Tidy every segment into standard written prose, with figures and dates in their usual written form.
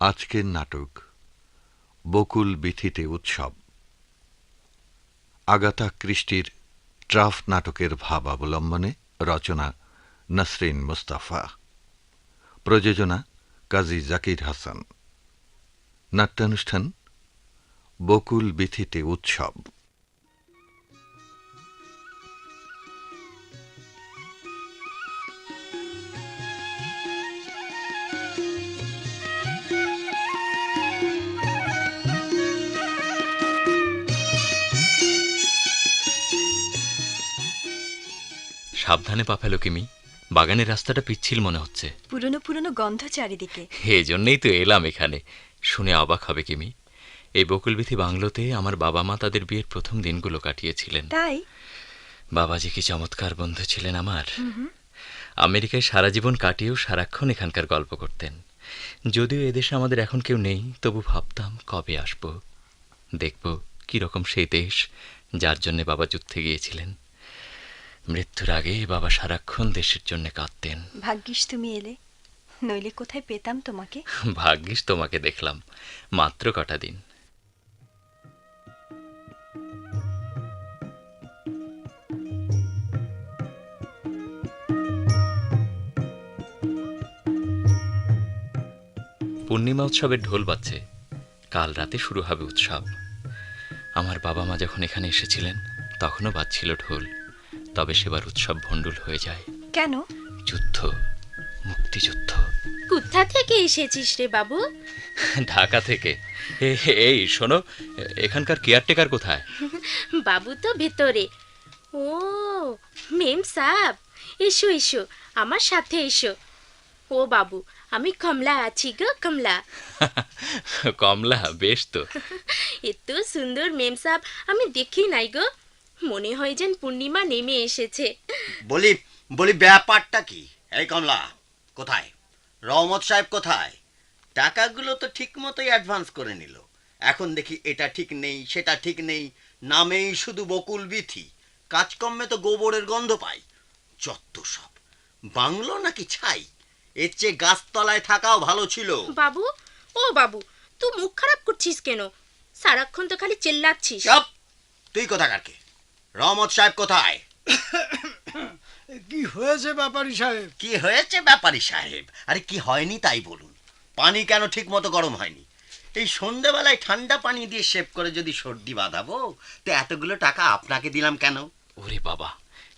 আজকের নাটক বকুল বিথিতে উৎসব। আগাথা ক্রিস্টির ট্রাফ নাটকের ভাব অবলম্বনে রচনা নসরিন মুস্তাফা, প্রযোজনা কাজী জাকির হাসান। নাট্যানুষ্ঠান বকুল বিথিতে উৎসব। সাবধানে পা ফেলো কিমি, বাগানের রাস্তাটা পিচ্ছিল মনে হচ্ছে। পুরনো পুরনো গন্ধ চারিদিকে। এই জন্যই তো এলাম এখানে। শুনে অবাক হবে কিমি, এই বকুলবিথি বাংলোতে আমার বাবা মা তাদের বিয়ের প্রথম দিনগুলো কাটিয়েছিলেন। তাই? বাবাজি কি চমৎকার বন্ধু ছিলেন আমার। আমেরিকায় সারা জীবন কাটিয়েও সারাক্ষণ এখানকার গল্প করতেন। যদিও এদেশে আমাদের এখন কেউ নেই, তবু ভাবতাম কবে আসব, দেখব কিরকম সেই দেশ যার জন্য বাবা যুদ্ধে গিয়েছিলেন। মৃত্যুর আগে বাবা সারাক্ষণ দেশের জন্য কাঁদতেন। ভাগ্যিস তুমি এলে, নইলে কোথায় পেতাম তোমাকে। ভাগ্যিস তোমাকে দেখলাম, মাত্র কটা দিন। পূর্ণিমা উৎসবের ঢোল বাজছে। কাল রাতে শুরু হবে উৎসব। আমার বাবা মা যখন এখানে এসেছিলেন তখনও বাজছিল ঢোল, তবে সেবার উৎসব ভণ্ডুল হয়ে যায়। কেন? যুদ্ধ, মুক্তিযুদ্ধ। কোথা থেকে এসেছিস রে বাবু? ঢাকা থেকে। এই শোনো, এখানকার কেয়ারটেকার কোথায়? বাবু তো ভেতরে। ও মেম সাহেব, এসো এসো, আমার সাথে এসো। ও বাবু, আমি কমলা আছি গো, কমলা। কমলা, বেশ তো। এত সুন্দর মেম সাহেব আমি দেখি নাই গো, মনে হয় যেন পূর্ণিমা নেমে এসেছে। বলি বলি ব্যাপারটা কি? এই কমলা কোথায়? রহমত সাহেব কোথায়? টাকাগুলো তো ঠিক মতোই অ্যাডভান্স করে নিল, এখন দেখি এটা ঠিক নেই সেটা ঠিক নেই, নামেই শুধু বকুল বিথি, কাজকর্মে তো গোবরের গন্ধ পাই। যত সব, বাংলো নাকি ছাই, এর চেয়ে গাছতলায় থাকাও ভালো ছিল। বাবু, ও বাবু, তুই মুখ খারাপ করছিস কেন? সারাক্ষণ তো খালি চেল্লাচ্ছিস। চুপ! তুই কোথাকার কে? রহমত সাহেব কোথায়? কি হয়েছে ব্যাপারী সাহেব? কি হয়েছে ব্যাপারী সাহেব? আরে কি হয়নি তাই বলুন। পানি কেন ঠিক মতো গরম হয়নি? এই সন্ধ্যেবেলায় ঠান্ডা পানি দিয়ে শেভ করে যদি সর্দি বাঁধাবো, তো এতগুলো টাকা আপনাকে দিলাম কেন? ওরে বাবা,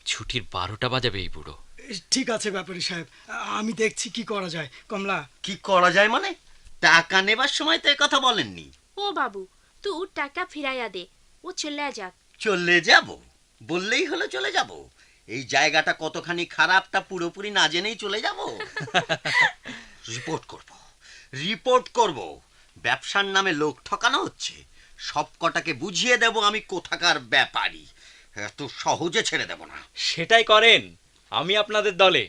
ছুটির 12টা বাজাবে এই বুড়ো। ঠিক আছে ব্যাপারী সাহেব, আমি দেখছি কি করা যায়। কমলা, কি করা যায় মানে? টাকা নেবার সময় তো কথা বলেননি। ও বাবু, তুই ওর টাকা ফিরাইয়া দে, ও চলে যাক। চলে যাব বললেই হলো চলে যাব? এই জায়গাটা কতখানি খারাপ তা পুরোপুরি না জেনেই চলে যাব? রিপোর্ট করব ব্যবসার নামে লোক ঠকানো হচ্ছে, সব কটাকে বুঝিয়ে দেব আমি কোথাকার ব্যাপারী, এত সহজে ছেড়ে দেব না। সেটাই করেন, আমি আপনাদের দলে।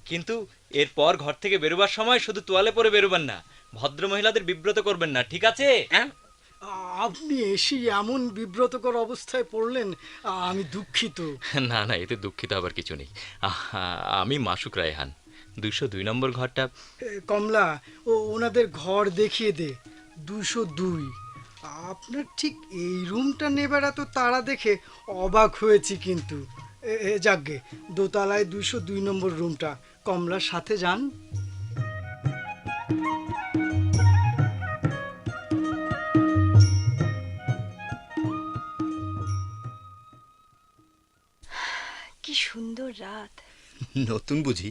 কিন্তু এরপর ঘর থেকে বেরোবার সময় শুধু তোয়ালে পরে বেরোবেন না, ভদ্র মহিলাদের বিব্রত করবেন না, ঠিক আছে? আপনি এসে এমন বিব্রতকর অবস্থায় পড়লেন, আমি দুঃখিত। না না, এতে দুঃখিত আবার কিছু নেই। আমি মাসুক রায়হান, 202 নম্বর ঘরটা। কমলা, ওনাদের ঘর দেখিয়ে দে, 202। আপনার ঠিক এই রুমটা নেবার এত তাড়া দেখে অবাক হয়েছি। কিন্তু যাকগে, দোতলায় 202 নম্বর রুমটা। কমলার সাথে যান। কি সুন্দর রাত। নতুন বুঝি?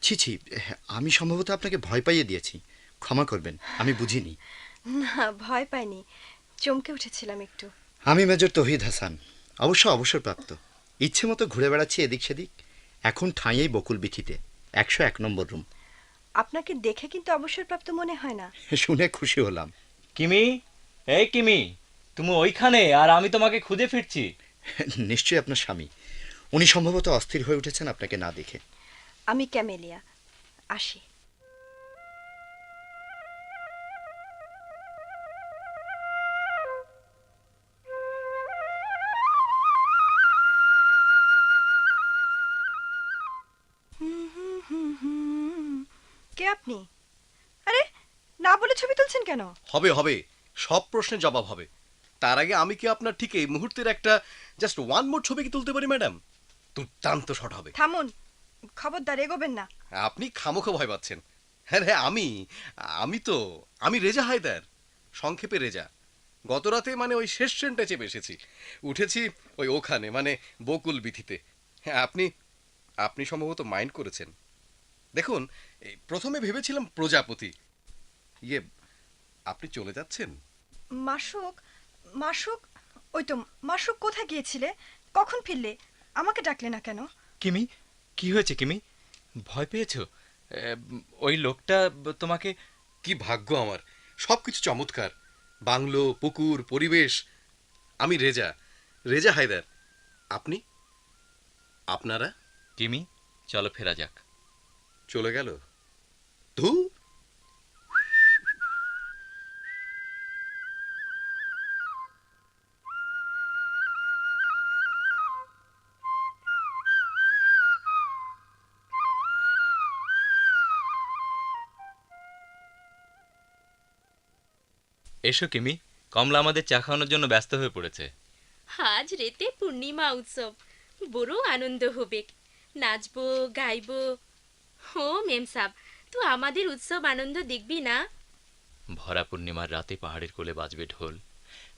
ছি ছি, আমি সম্ভবত আপনাকে ভয় পাইয়ে দিয়েছি, ক্ষমা করবেন, আমি বুঝিনি। না, ভয় পাইনি, চমকে উঠেছিলাম একটু। আমি মেজর তৌহিদ হাসান, অবশ্য অবসরপ্রাপ্ত। ইচ্ছে মতো ঘুরে বেড়াচ্ছি এদিক সেদিক। এখন ঠাঁই এই বকুল বিথিতে, 101 নম্বর রুম। আপনাকে দেখে কিন্তু অবসরপ্রাপ্ত মনে হয় না। শুনে খুশি হলাম। কিমি, এই কিমি, তুমি ওইখানে আর আমি তোমাকে খুঁজে ফিরছি। নিশ্চয়ই আপনার স্বামী, উনি সম্ভবত অস্থির হয়ে উঠেছেন আপনাকে না দেখে। আমি ক্যামেলিয়া, আসি। কে আপনি? আরে না বলে ছবি তুলছেন কেন? হবে হবে, সব প্রশ্নের জবাব হবে। তার আগে আমি কি আপনার ঠিক এই মুহূর্তের একটা জাস্ট ওয়ান মোর ছবি কি তুলতে পারি ম্যাডাম? দুর্দান্ত শট হবে। থামুন, খবরদার এগোবেন না। আপনি খামোখা ভয় পাচ্ছেন। হ্যাঁ হ্যাঁ, আমি রেজা হায়দার, সংক্ষেপে রেজা। গত রাতে মানে ওই শেষ ট্রেনটা চেপে এসেছি, উঠেছি ওই ওখানে মানে বকুল বিথিতে। হ্যাঁ, আপনি সম্ভবত মাইন্ড করেছেন। দেখুন, এই প্রথমে ভেবেছিলাম প্রজাপতি। আপনি চলে যাচ্ছেন? মাসুক, মাসুক, ওই তো মাসুক, কোথায় গিয়েছিলে? কখন ফিরলে? আমাকে ডাকলে না কেন? কিমি, কি হয়েছে কিমি? ভয় পেয়েছো? ওই লোকটা তোমাকে... কি ভাগ্য আমার, সবকিছু চমৎকার। বাংলো, পুকুর, পরিবেশ। আমি রেজা হায়দার। আপনি? আপনারা? কিমি, চলো ফেরা যাক। চলে গেল? ধুর। এসো কিমি, কমলা আমাদের চা খাওয়ানোর জন্য ব্যস্ত হয়ে পড়েছে। আজ রেতে পূর্ণিমা উৎসব, বড় আনন্দ হবে। নাচবো, গাইবো। ও মেম সাব, তুই আমাদের উৎসব আনন্দ দেখবি না? ভরা পূর্ণিমার রাতে পাহাড়ের কোলে বাজবে ঢোল,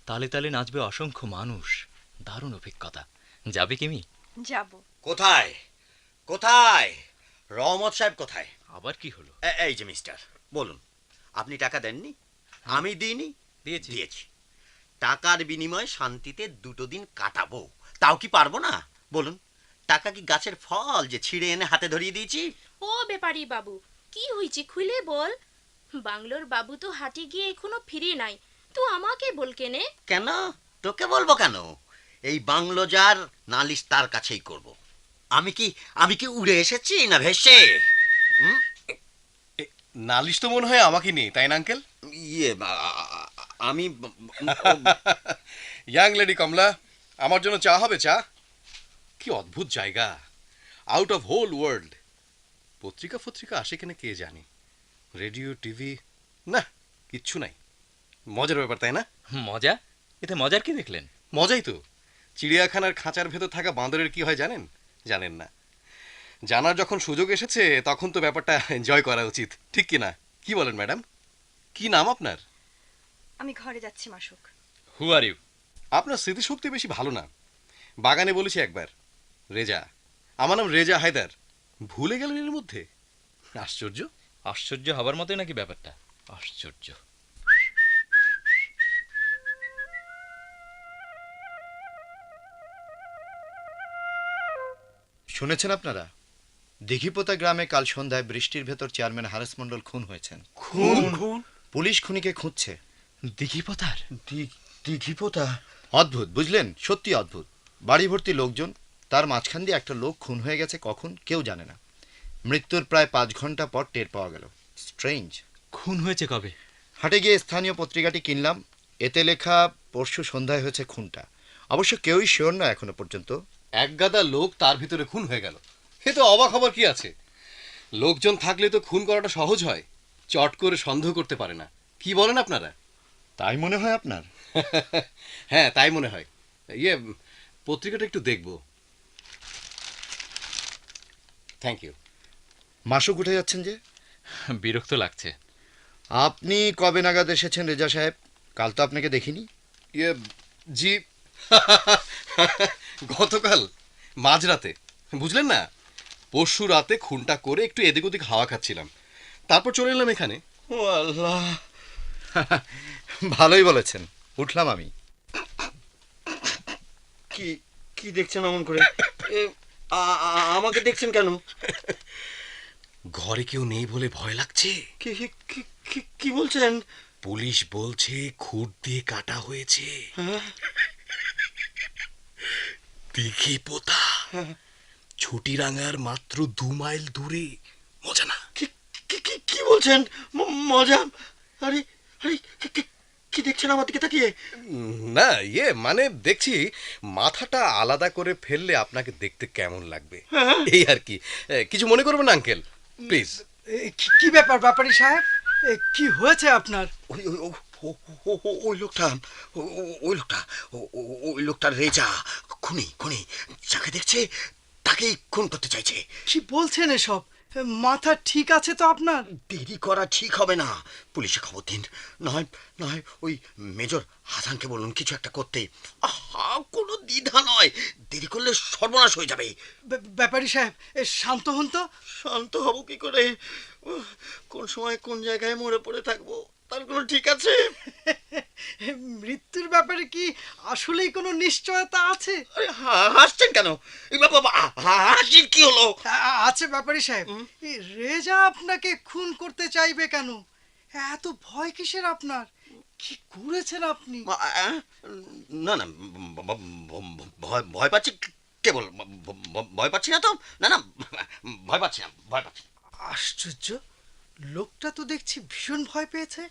তালে তালে নাচবে অসংখ্য মানুষ। দারুণ অভিজ্ঞতা। যাবে কিমি? যাব। কোথায় কোথায় রহমত সাহেব কোথায়? আবার কি হলো? এই যে মিস্টার, বলুন, আপনি টাকা দেননি? আমি দিইনি? দিয়েছি। টাকার বিনিময়ে শান্তিতে 2 দিন কাটাবো, তাও কি পারবো না? বলুন, টাকা কি গাছের ফল যে ছিঁড়ে এনে হাতে ধরিয়ে দিয়েছি? ও ব্যাপারী বাবু, কি হয়েছে খুলে বল। বাংলোর বাবু তো হাটে গিয়ে এখনো ফিরে নাই, তুই আমাকে বল কেনে? কেন তোকে বলবো কেন? এই বাংলো যার নালিশ তার কাছেই করব। আমি কি উড়ে এসেছি না ভেসে? নালিশ তো মনে হয় আমাকে নিয়ে, তাই না আঙ্কেল? আমি ইয়াং লেডি কমলা, আমার জন্য চা হবে? চা? কি অদ্ভুত জায়গা, আউট অফ হোল ওয়ার্ল্ড। পত্রিকা আসে কিনা কে জানি, রেডিও, টিভি, না কিচ্ছু নাই। মজার ব্যাপার, তাই না? মজা? এতে মজার কি দেখলেন? মজাই তো। চিড়িয়াখানার খাঁচার ভেতর থাকা বাঁদরের কি হয় জানেন না। জানার যখন সুযোগ এসেছে তখন তো ব্যাপারটা এনজয় করা উচিত, ঠিক কি না? কি বলেন ম্যাডাম? কি নাম আপনার? আমি ঘরে যাচ্ছি মাসুক। হু আর ইউ? আপনার স্মৃতিশক্তি বেশি ভালো না। বাগানে বলেছি একবার রেজা, আমার নাম রেজা হায়দার, ভুলে গেলেন এর মধ্যে? আশ্চর্য। আশ্চর্য হবার মতোই নাকি ব্যাপারটা? আশ্চর্য। শুনেছেন আপনারা, দিঘিপোতা গ্রামে কাল সন্ধ্যায় বৃষ্টির ভেতর চেয়ারম্যান হারেস মণ্ডল খুন হয়েছেন। খুন? পুলিশ খুনিকে খুঁজছে। দিঘিপোতার? দিঘিপোতা? অদ্ভুত, বুঝলেন? সত্যি অদ্ভুত। বাড়ি ভর্তি লোকজন, তার মাঝখান দিয়ে একটা লোক খুন হয়ে গেছে কখন কেউ জানে না। মৃত্যুর প্রায় 5 ঘন্টা পর টের পাওয়া গেল। স্ট্রেঞ্জ। খুন হয়েছে কবে? হাটে গিয়ে স্থানীয় পত্রিকাটি কিনলাম, এতে লেখা পরশু সন্ধ্যায় হয়েছে খুনটা। অবশ্য কেউই শিওর না এখনো পর্যন্ত। একগাদা লোক তার ভিতরে খুন হয়ে গেল, এ তো অবাক হবার কি আছে? লোকজন থাকলে তো খুন করাটা সহজ হয়, চট করে সন্দেহ করতে পারে না। কি বলেন আপনারা? তাই মনে হয় আপনার? হ্যাঁ, তাই মনে হয়। পত্রিকাটা একটু দেখব। Thank you. মাসুক উঠে যাচ্ছেন যে? বিরক্ত লাগছে। আপনি কবে নাগাদ এসেছেন রেজা সাহেব? কাল তো আপনাকে দেখিনি। জি, গতকাল মাঝরাতে, বুঝলেন না? পরশু রাতে খুনটা করে একটু এদিক ওদিক হাওয়া খাচ্ছিলাম, তারপর চলে এলাম এখানে। ও আল্লাহ, ভালোই বলেছেন। উঠলাম আমি। কি কি দেখছেন অমন করে? আমাকে দেখছেন কেন? ঘরে কেউ নেই বলে ভয় লাগছে। কি বলছেন? পুলিশ বলছে খুঁট দিয়ে কাটা হয়েছে। দিঘিপোতা, ছুটিরাঙ্গার মাত্র 2 মাইল দূরে। মজা না? কি বলছেন? মজা? আরে আরে, কি দেখছেন আমার দিকে তাকিয়ে? না, মানে দেখছি মাথাটা আলাদা করে ফেললে আপনাকে দেখতে কেমন লাগবে, এই আর কি। কিছু মনে করবেন না আঙ্কেল, প্লিজ। কি ব্যাপার ব্যাপারী সাহেব? কি হয়েছে আপনার? ওই ওই ও- ও- ও- ও- ওই লোকটা ওই লোকটা ওই লোকটা রেজা, খুনি খুনি, যাকে দেখছে তাকেই খুন করতে চাইছে। কি বলছেন এসব? মাথা ঠিক আছে তো আপনার? দেরি করা ঠিক হবে না, পুলিশে খবর দিন। নয় নয় ওই মেজর হাসানকে বলুন কিছু একটা করতে। আহা, কোনো দ্বিধা নয়, দেরি করলে সর্বনাশ হয়ে যাবে। ব্যাপারী সাহেব, শান্ত হন তো। শান্ত হব কি করে? কোন সময় কোন জায়গায় মরে পড়ে থাকবো তার কোনো ঠিক আছে? মৃত্যুর ব্যাপারে কি আসলেই কোনো নিশ্চয়তা আছে? আরে হাসছেন কেন? এই বাবা, হাসির কি হলো? আছে ব্যাপারী সাহেব। এই রেজা আপনাকে খুন করতে চাইবে কেন? এত ভয় কিসের আপনার? কি করেছেন আপনি? না না, ভয় ভয় পাচ্ছি কেবল, ভয় পাচ্ছি না তো। না না, ভয় পাচ্ছি না, ভয় পাচ্ছি না। আশ্চর্য, লোকটা তো দেখছি ভীষণ ভয় পেয়েছে।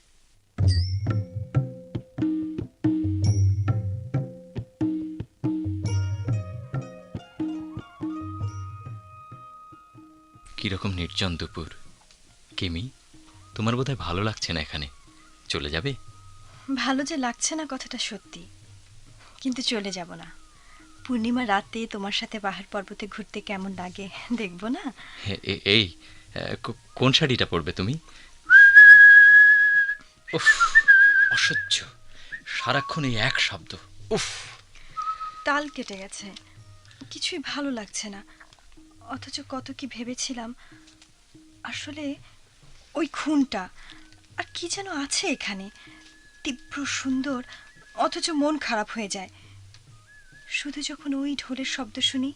কিরকম নির্জন দুপুর। কিমি, তোমার বোধহয় ভালো লাগছে না এখানে, চলে যাবে? ভালো যে লাগছে না কথাটা সত্যি, কিন্তু চলে যাব না। পূর্ণিমা রাতে তোমার সাথে পাহাড় পর্বতে ঘুরতে কেমন লাগে দেখবো না? এই কোন শাড়িটা পরবে তুমি? উফ, অসহ্য, সারাক্ষণ এই এক শব্দ। উফ, তাল কেটে গেছে, কিছুই ভালো লাগছে না। অথচ কত কি ভেবেছিলাম। আসলে ওই খুনটা আর কি যেন আছে এখানে, তীব্র সুন্দর, অথচ মন খারাপ হয়ে যায়। শুধু যখন ওই ঢোলের শব্দ শুনি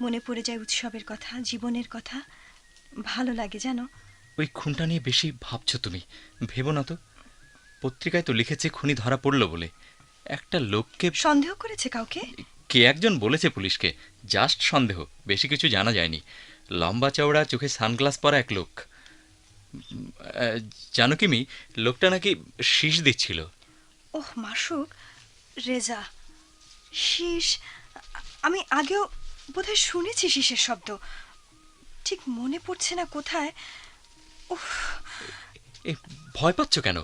মনে পড়ে যায় উৎসবের কথা, জীবনের কথা। ভালো লাগে জানো। ওই খুনটা নিয়ে বেশি ভাবছো তুমি, ভেবো না তো। পত্রিকায় তো লিখেছে খুনি ধরা পড়লো বলে। একটা লোককে সন্দেহ করেছে কাউকে? কে একজন বলেছে পুলিশকে, জাস্ট সন্দেহ, বেশি কিছু জানা যায়নি। লম্বা চওড়া, চোখে সানগ্লাস পরা এক লোক। জানো কিমি, লোকটা নাকি শীষ দিচ্ছিল। ওহ মাসুক, রেজা, শীষ। আমি আগেও বোধহয় শুনেছি শীষের শব্দ, ঠিক মনে পড়ছে না কোথায়। উফ, এ ভয় পাচ্ছ কেন?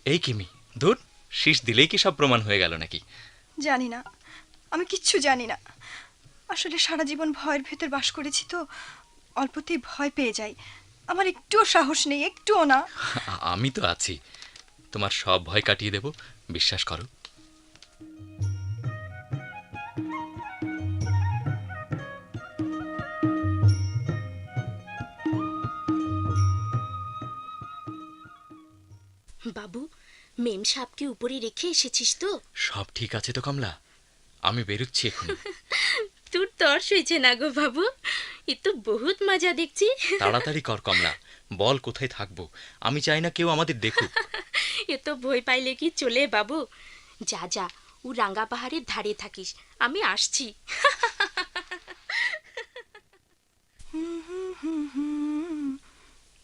এই কিমি, ধুর, শীষ দিলেই কি সব প্রমাণ হয়ে গেল নাকি? জানি না, আমি কিচ্ছু জানি না। আসলে সারা জীবন ভয়ের ভেতর বাস করেছি তো, অল্পতেই ভয় পেয়ে যাই। আমার একটুও সাহস নেই, একটুও না। আমি তো আছি, তোমার সব ভয় কাটিয়ে দেব, বিশ্বাস করো। বাবু, মেম সাপকে উপরে রেখে এসেছিস তো? সব ঠিক আছে তো কমলা? আমি বেরোচ্ছি এখন। তোর তর্স হয়েছে না গো বাবু, এ তো বহুত মজা দেখছি। তাড়াতাড়ি কর কমলা, বল কোথায় থাকবো। আমি চাই না কেউ আমাদের দেখুক। এ তো ভয় পাইলে কি চলে বাবু। যা যা, ও রাঙ্গা পাহাড়ের ধারে থাকিস, আমি আসছি।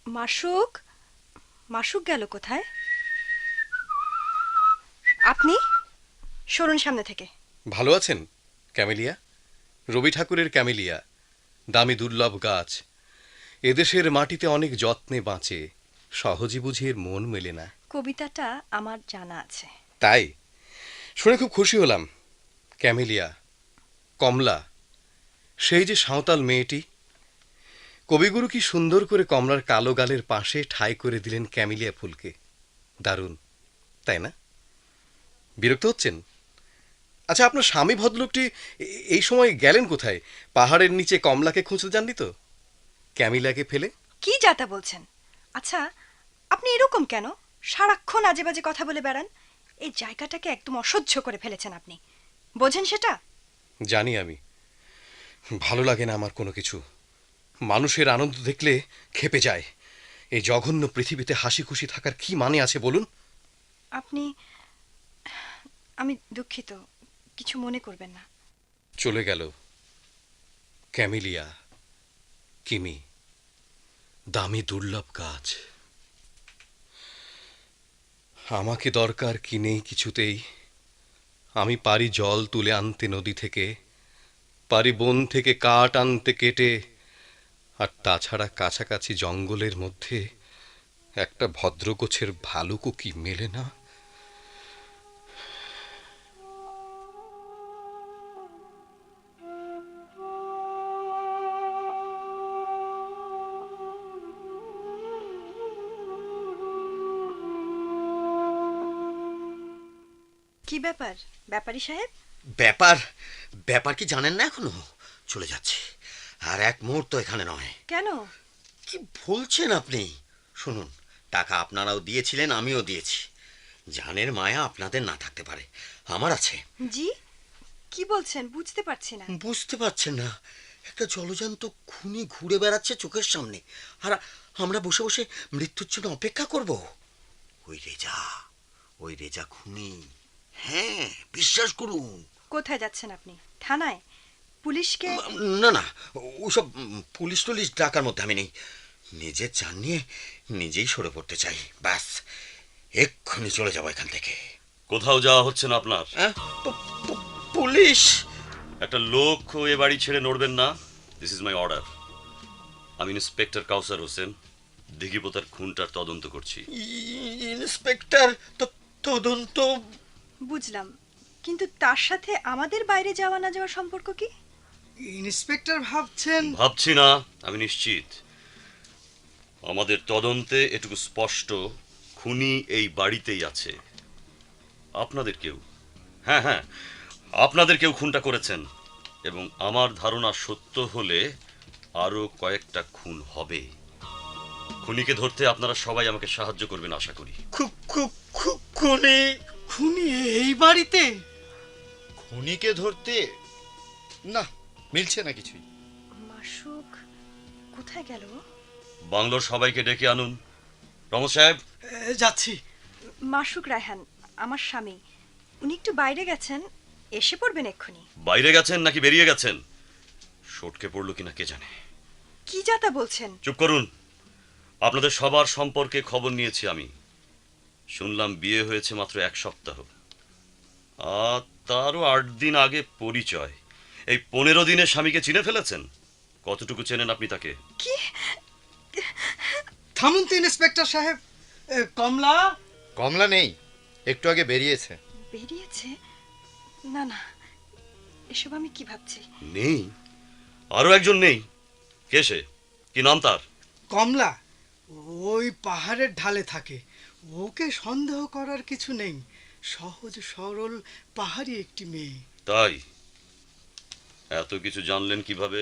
মাসুক, মাসুক গেল কোথায়? আপনি সরুন সামনে থেকে। ভালো আছেন ক্যামেলিয়া? রবি ঠাকুরের ক্যামেলিয়া, দামি দুর্লভ গাছ। এদেশের মাটিতে অনেক যত্নে বাঁচে, সহজে বুঝি এর মন মেলে না। কবিতাটা আমার জানা আছে। তাই শুনে খুব খুশি হলাম। ক্যামেলিয়া, কমলা, সেই যে সাঁওতাল মেয়েটি। কবিগুরু কি সুন্দর করে কমলার কালো গালের পাশে ঠাঁই করে দিলেন ক্যামেলিয়া ফুলকে। দারুণ, তাই না? বিরক্ত হচ্ছেন? আচ্ছা, আপনার স্বামী ভদ্রলোকটি এই সময় গেলেন কোথায়? পাহাড়ের নিচে কমলাকে খুঁজতে যাননি তো, ক্যামিলাকে ফেলে? কি যাতা বলছেন? আচ্ছা, আপনি এরকম কেন সারাক্ষণ আজে বাজে কথা বলে বেড়ান? এই জায়গাটাকে একদম অসহ্য করে ফেলেছেন আপনি, বোঝেন সেটা? জানি আমি, ভালো লাগে না আমার কোনো কিছু। মানুষের আনন্দ দেখলে ক্ষেপে যায়। এই জঘন্য পৃথিবীতে হাসি খুশি থাকার কি মানে আছে বলুন? আপনি, আমি দুঃখিত, কিছু মনে করবেন না। চলে গেল ক্যামিলিয়া, কিমি, দামি দুর্লভ গাছ। আমাকে দরকার কি নেই কিছুতেই। আমি পারি জল তুলে আনতে নদী থেকে, পারি বন থেকে কাঠ আনতে কেটে, আর তাছাড়া কাছাকাছি জঙ্গলের মধ্যে একটা ভদ্রগোছের ভালুকও কি মেলে না? কি ব্যাপার ব্যাপারী সাহেব? ব্যাপার ব্যাপার কি জানেন না এখনো? চলে যাচ্ছে, আর এক মুহূর্ত এখানে নয়। কেন? কি বলছেন আপনি? শুনুন, টাকা আপনারাও দিয়েছিলেন, আমিও দিয়েছি। জানের মায়া আপনাদের না থাকতে পারে, আমার আছে। জি, কি বলছেন বুঝতে পারছি না। বুঝতে পারছেন না? একটা জলজান্ত খুনি ঘুরে বেড়াচ্ছে চোখের সামনে, আর আমরা বসে বসে মৃত্যুর জন্য অপেক্ষা করব? ওই রেজা খুনি। হ্যাঁ, বিশ্বাস করুন। কোথায় যাচ্ছেন আপনি? থানায়? পুলিশকে? না না, ওসব পুলিশ টুলিশ ডাকার মধ্যে আমি নেই। নিজের জান নিয়ে নিজেই সরে পড়তে চাই, ব্যাস। এক্ষুনি চলে যাবো এখান থেকে। কোথাও যাওয়া হচ্ছে না আপনার? পুলিশ? একটা লোক এ বাড়ি ছেড়ে নড়বেন না। This is my order. আমি ইন্সপেক্টর কাউসার হোসেন, দিঘিপোতার খুনটার তদন্ত করছি। ইন্সপেক্টর? তদন্ত? বুঝলাম, কিন্তু তার সাথে আমাদের বাইরে যাওয়া না যাওয়ার সম্পর্ক কি? ইন্সপেক্টর ভাবছেন? ভাবছি না, আমি নিশ্চিত। আমাদের তদন্তে এটুকু স্পষ্ট, খুনি এই বাড়িতেই আছে। আপনাদের কেউ, হ্যাঁ হ্যাঁ, আপনাদের কেউ খুনটা করেছেন, এবং আমার ধারণা সত্য হলে আরো কয়েকটা খুন হবে। খুনিকে ধরতে আপনারা সবাই আমাকে সাহায্য করবেন আশা করি। খুনি এই বাড়িতে? খুনিকে ধরতে না, মিলছে না কিছুই। মাসুক কোথায় গেল? বাংলোর সবাইকে ডেকে আনুন। রমজ সাহেব। যাচ্ছি। মাসুক রায়হান আমার স্বামী, উনি একটু বাইরে গেছেন, এসে পড়বেন এক্ষুনি। বাইরে গেছেন নাকি বেরিয়ে গেছেন? সটকে পড়লো কিনা কে জানে। কি যাতা বলছেন? চুপ করুন। আপনাদের সবার সম্পর্কে খবর নিয়েছি আমি। শুনলাম বিয়ে হয়েছে মাত্র 1 সপ্তাহ, আর তারও 8 দিন আগে পরিচয়। এই 15 দিনে স্বামীকে চিনে ফেলেছেন। কতটুকু চেনেন আপনি তাকে? কি? থামুন তো ইন্সপেক্টর সাহেব। কমলা? কমলা নেই, একটু আগে বেরিয়েছে। বেরিয়েছে? না না, এসব আমি কি ভাবছি? নেই? আরো একজন নেই? কে সে? কি নাম তার? কমলা ওই পাহাড়ের ঢালে থাকে, ওকে সন্দেহ করার কিছু নেই। সহজ সরল পাহাড়ি একটি মেয়ে। তাই? এত কিছু জানলেন কিভাবে?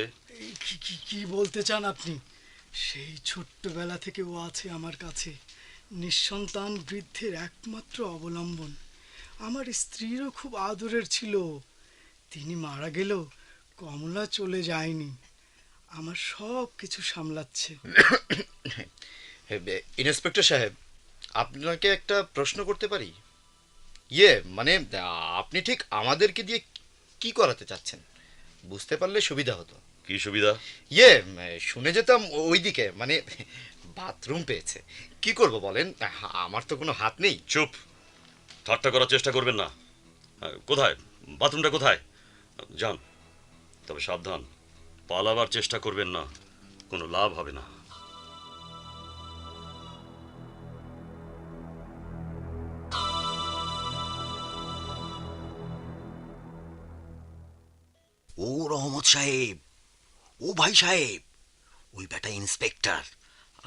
কি বলতে চান আপনি? সেই ছোট্টবেলা থেকে ও আছে আমার কাছে, নিঃসন্তান বৃদ্ধের একমাত্র অবলম্বন। আমার স্ত্রীরও খুব আদরের ছিল। তিনি মারা গেলেও কমলা চলে যায়নি, আমার সব কিছু সামলাচ্ছে। ইন্সপেক্টর সাহেব, আপনাকে একটা প্রশ্ন করতে পারি? মানে আপনি ঠিক আমাদেরকে দিয়ে কি করাতে চাচ্ছেন? বুঝতে পারলে সুবিধা হতো। কি সুবিধা? শুনে যেতাম ওইদিকে, মানে বাথরুম পেয়েছে। কি করব বলেন, আমার তো কোনো হাত নেই। চুপ, ঠাট্টা করার চেষ্টা করবেন না। কোথায় বাথরুমটা? কোথায়? যান, তবে সাবধান, পালাবার চেষ্টা করবেন না, কোনো লাভ হবে না। ও রহমত সাহেব, ও ভাই সাহেব, ওই বেটা ইন্সপেক্টর।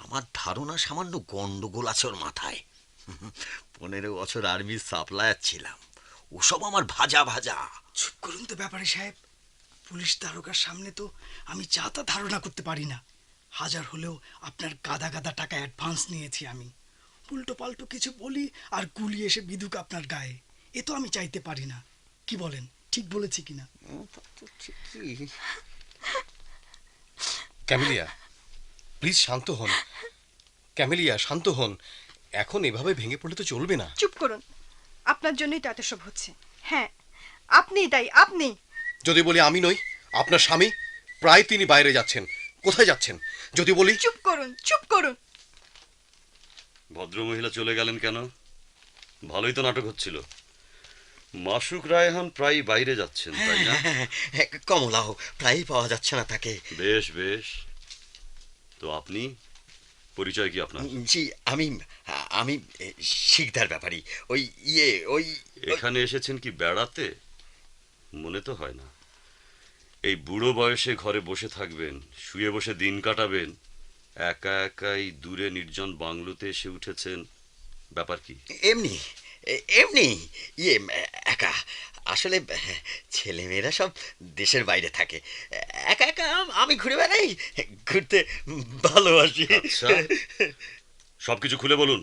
আমার ধারণা সামান্য গন্ডগোল আছে ওর মাথায়। 15 বছর আর্মির সাপ্লায়ার ছিলাম, ওসব আমার ভাজা ভাজা। চুপ করুন তো ব্যাপারী সাহেব। পুলিশ দারোগার সামনে তো আমি যা তা ধারণা করতে পারি না। হাজার হলেও আপনার গাদা গাদা টাকা অ্যাডভান্স নিয়েছি আমি। উল্টো পাল্টো কিছু বলি আর গুলি এসে বিধুক আপনার গায়ে, এ তো আমি চাইতে পারি না। কি বলেন, ঠিক বলেছি কিনা? ক্যামেলিয়া, প্লিজ শান্ত হন। ক্যামেলিয়া, শান্ত হন। এখন এভাবে ভেঙে পড়লে তো চলবে না। চুপ করুন, আপনার জন্যই তো এত সব হচ্ছে। হ্যাঁ, আপনিই দায়ী, আপনি। যদি বলি আমি নই, আপনার স্বামী, প্রায় তিনি বাইরে যাচ্ছেন। কোথায় যাচ্ছেন যদি বলি? চুপ করুন, চুপ করুন। ভদ্রমহিলা চলে গেলেন কেন? ভালোই তো নাটক হচ্ছিল। মাসুক রায়হান প্রায় বাইরে যাচ্ছেন, তাই না? কমলাও প্রায়ই পাওয়া যাচ্ছে না তাকে। বেশ বেশ, তো আপনি পরিচয় কি আপনার? জি, আমি আমি শিকদার ব্যাপারী। ওই ওই এখানে এসেছেন কি বেড়াতে? মনে তো হয় না। এই বুড়ো বয়সে ঘরে বসে থাকবেন, শুয়ে বসে দিন কাটাবেন, একা একাই দূরে নির্জন বাংলোতে এসে উঠেছেন, ব্যাপার কি? এমনি এমনি একা। আসলে ছেলেমেয়েরা সব দেশের বাইরে থাকে, একা একা আমি ঘুরে বেড়াই, ঘুরতে ভালোবাসি। আচ্ছা, সবকিছু খুলে বলুন,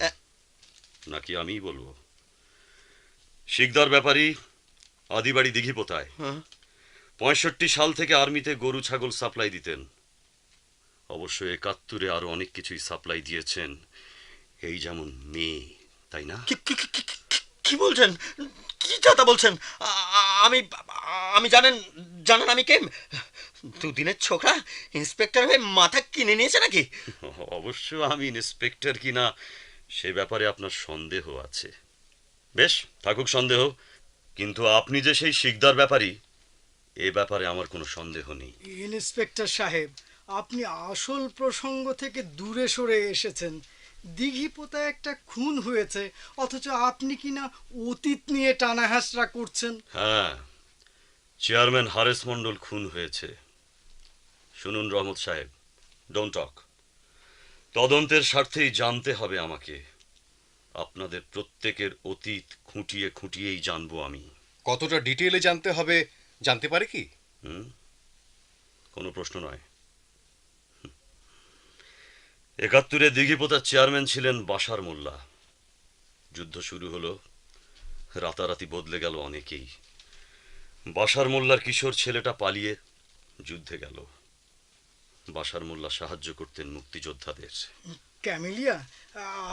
নাকি আমিই বলবো? শিকদার ব্যাপারী, আদিবাড়ি দিঘিপোতায়। 65 সাল থেকে আর্মিতে গরু ছাগল সাপ্লাই দিতেন। অবশ্য 71-এ আরো অনেক কিছুই সাপ্লাই দিয়েছেন, এই যেমন মেয়ে, তাই না? কি বলছেন? কি যাতা বলছেন? আমি আমি জানেন আমি কে? দুদিনের ছোকরা ইন্সপেক্টর হয়ে মাথা কিনে নিয়েছে নাকি? অবশ্য আমি ইন্সপেক্টর কিনা সে ব্যাপারে আপনার সন্দেহ আছে। বেশ, থাকুক সন্দেহ, কিন্তু আপনি যে সেই শিকদার ব্যাপারী, এ ব্যাপারে আমার কোনো সন্দেহ নেই। ইন্সপেক্টর সাহেব, আপনি আসল প্রসঙ্গ থেকে দূরে সরে এসেছেন। দিঘিপোতায় একটা খুন হয়েছে, অথচ আপনি কিনা অতীত নিয়ে টানাহাসরা করছেন। হ্যাঁ, চেয়ারম্যান হারেস মন্ডল খুন হয়েছে। শুনুন রহমত সাহেব, ডোন্ট টক। তদন্তের স্বার্থেই জানতে হবে আমাকে। আপনাদের প্রত্যেকের অতীত খুঁটিয়ে খুঁটিয়েই জানবো আমি। কতটা ডিটেইলে জানতে হবে জানতে পারে কি? কোনো প্রশ্ন নয়। 71-এ দিঘিপোতার চেয়ারম্যান ছিলেন বাশার মোল্লা। যুদ্ধ শুরু হলো, রাতারাতি বদলে গেল অনেকেই। বাশার মোল্লার কিশোর ছেলেটা পালিয়ে যুদ্ধে গেল। বাশার মোল্লা সাহায্য করতেন মুক্তিযোদ্ধাদের। ক্যামেলিয়া,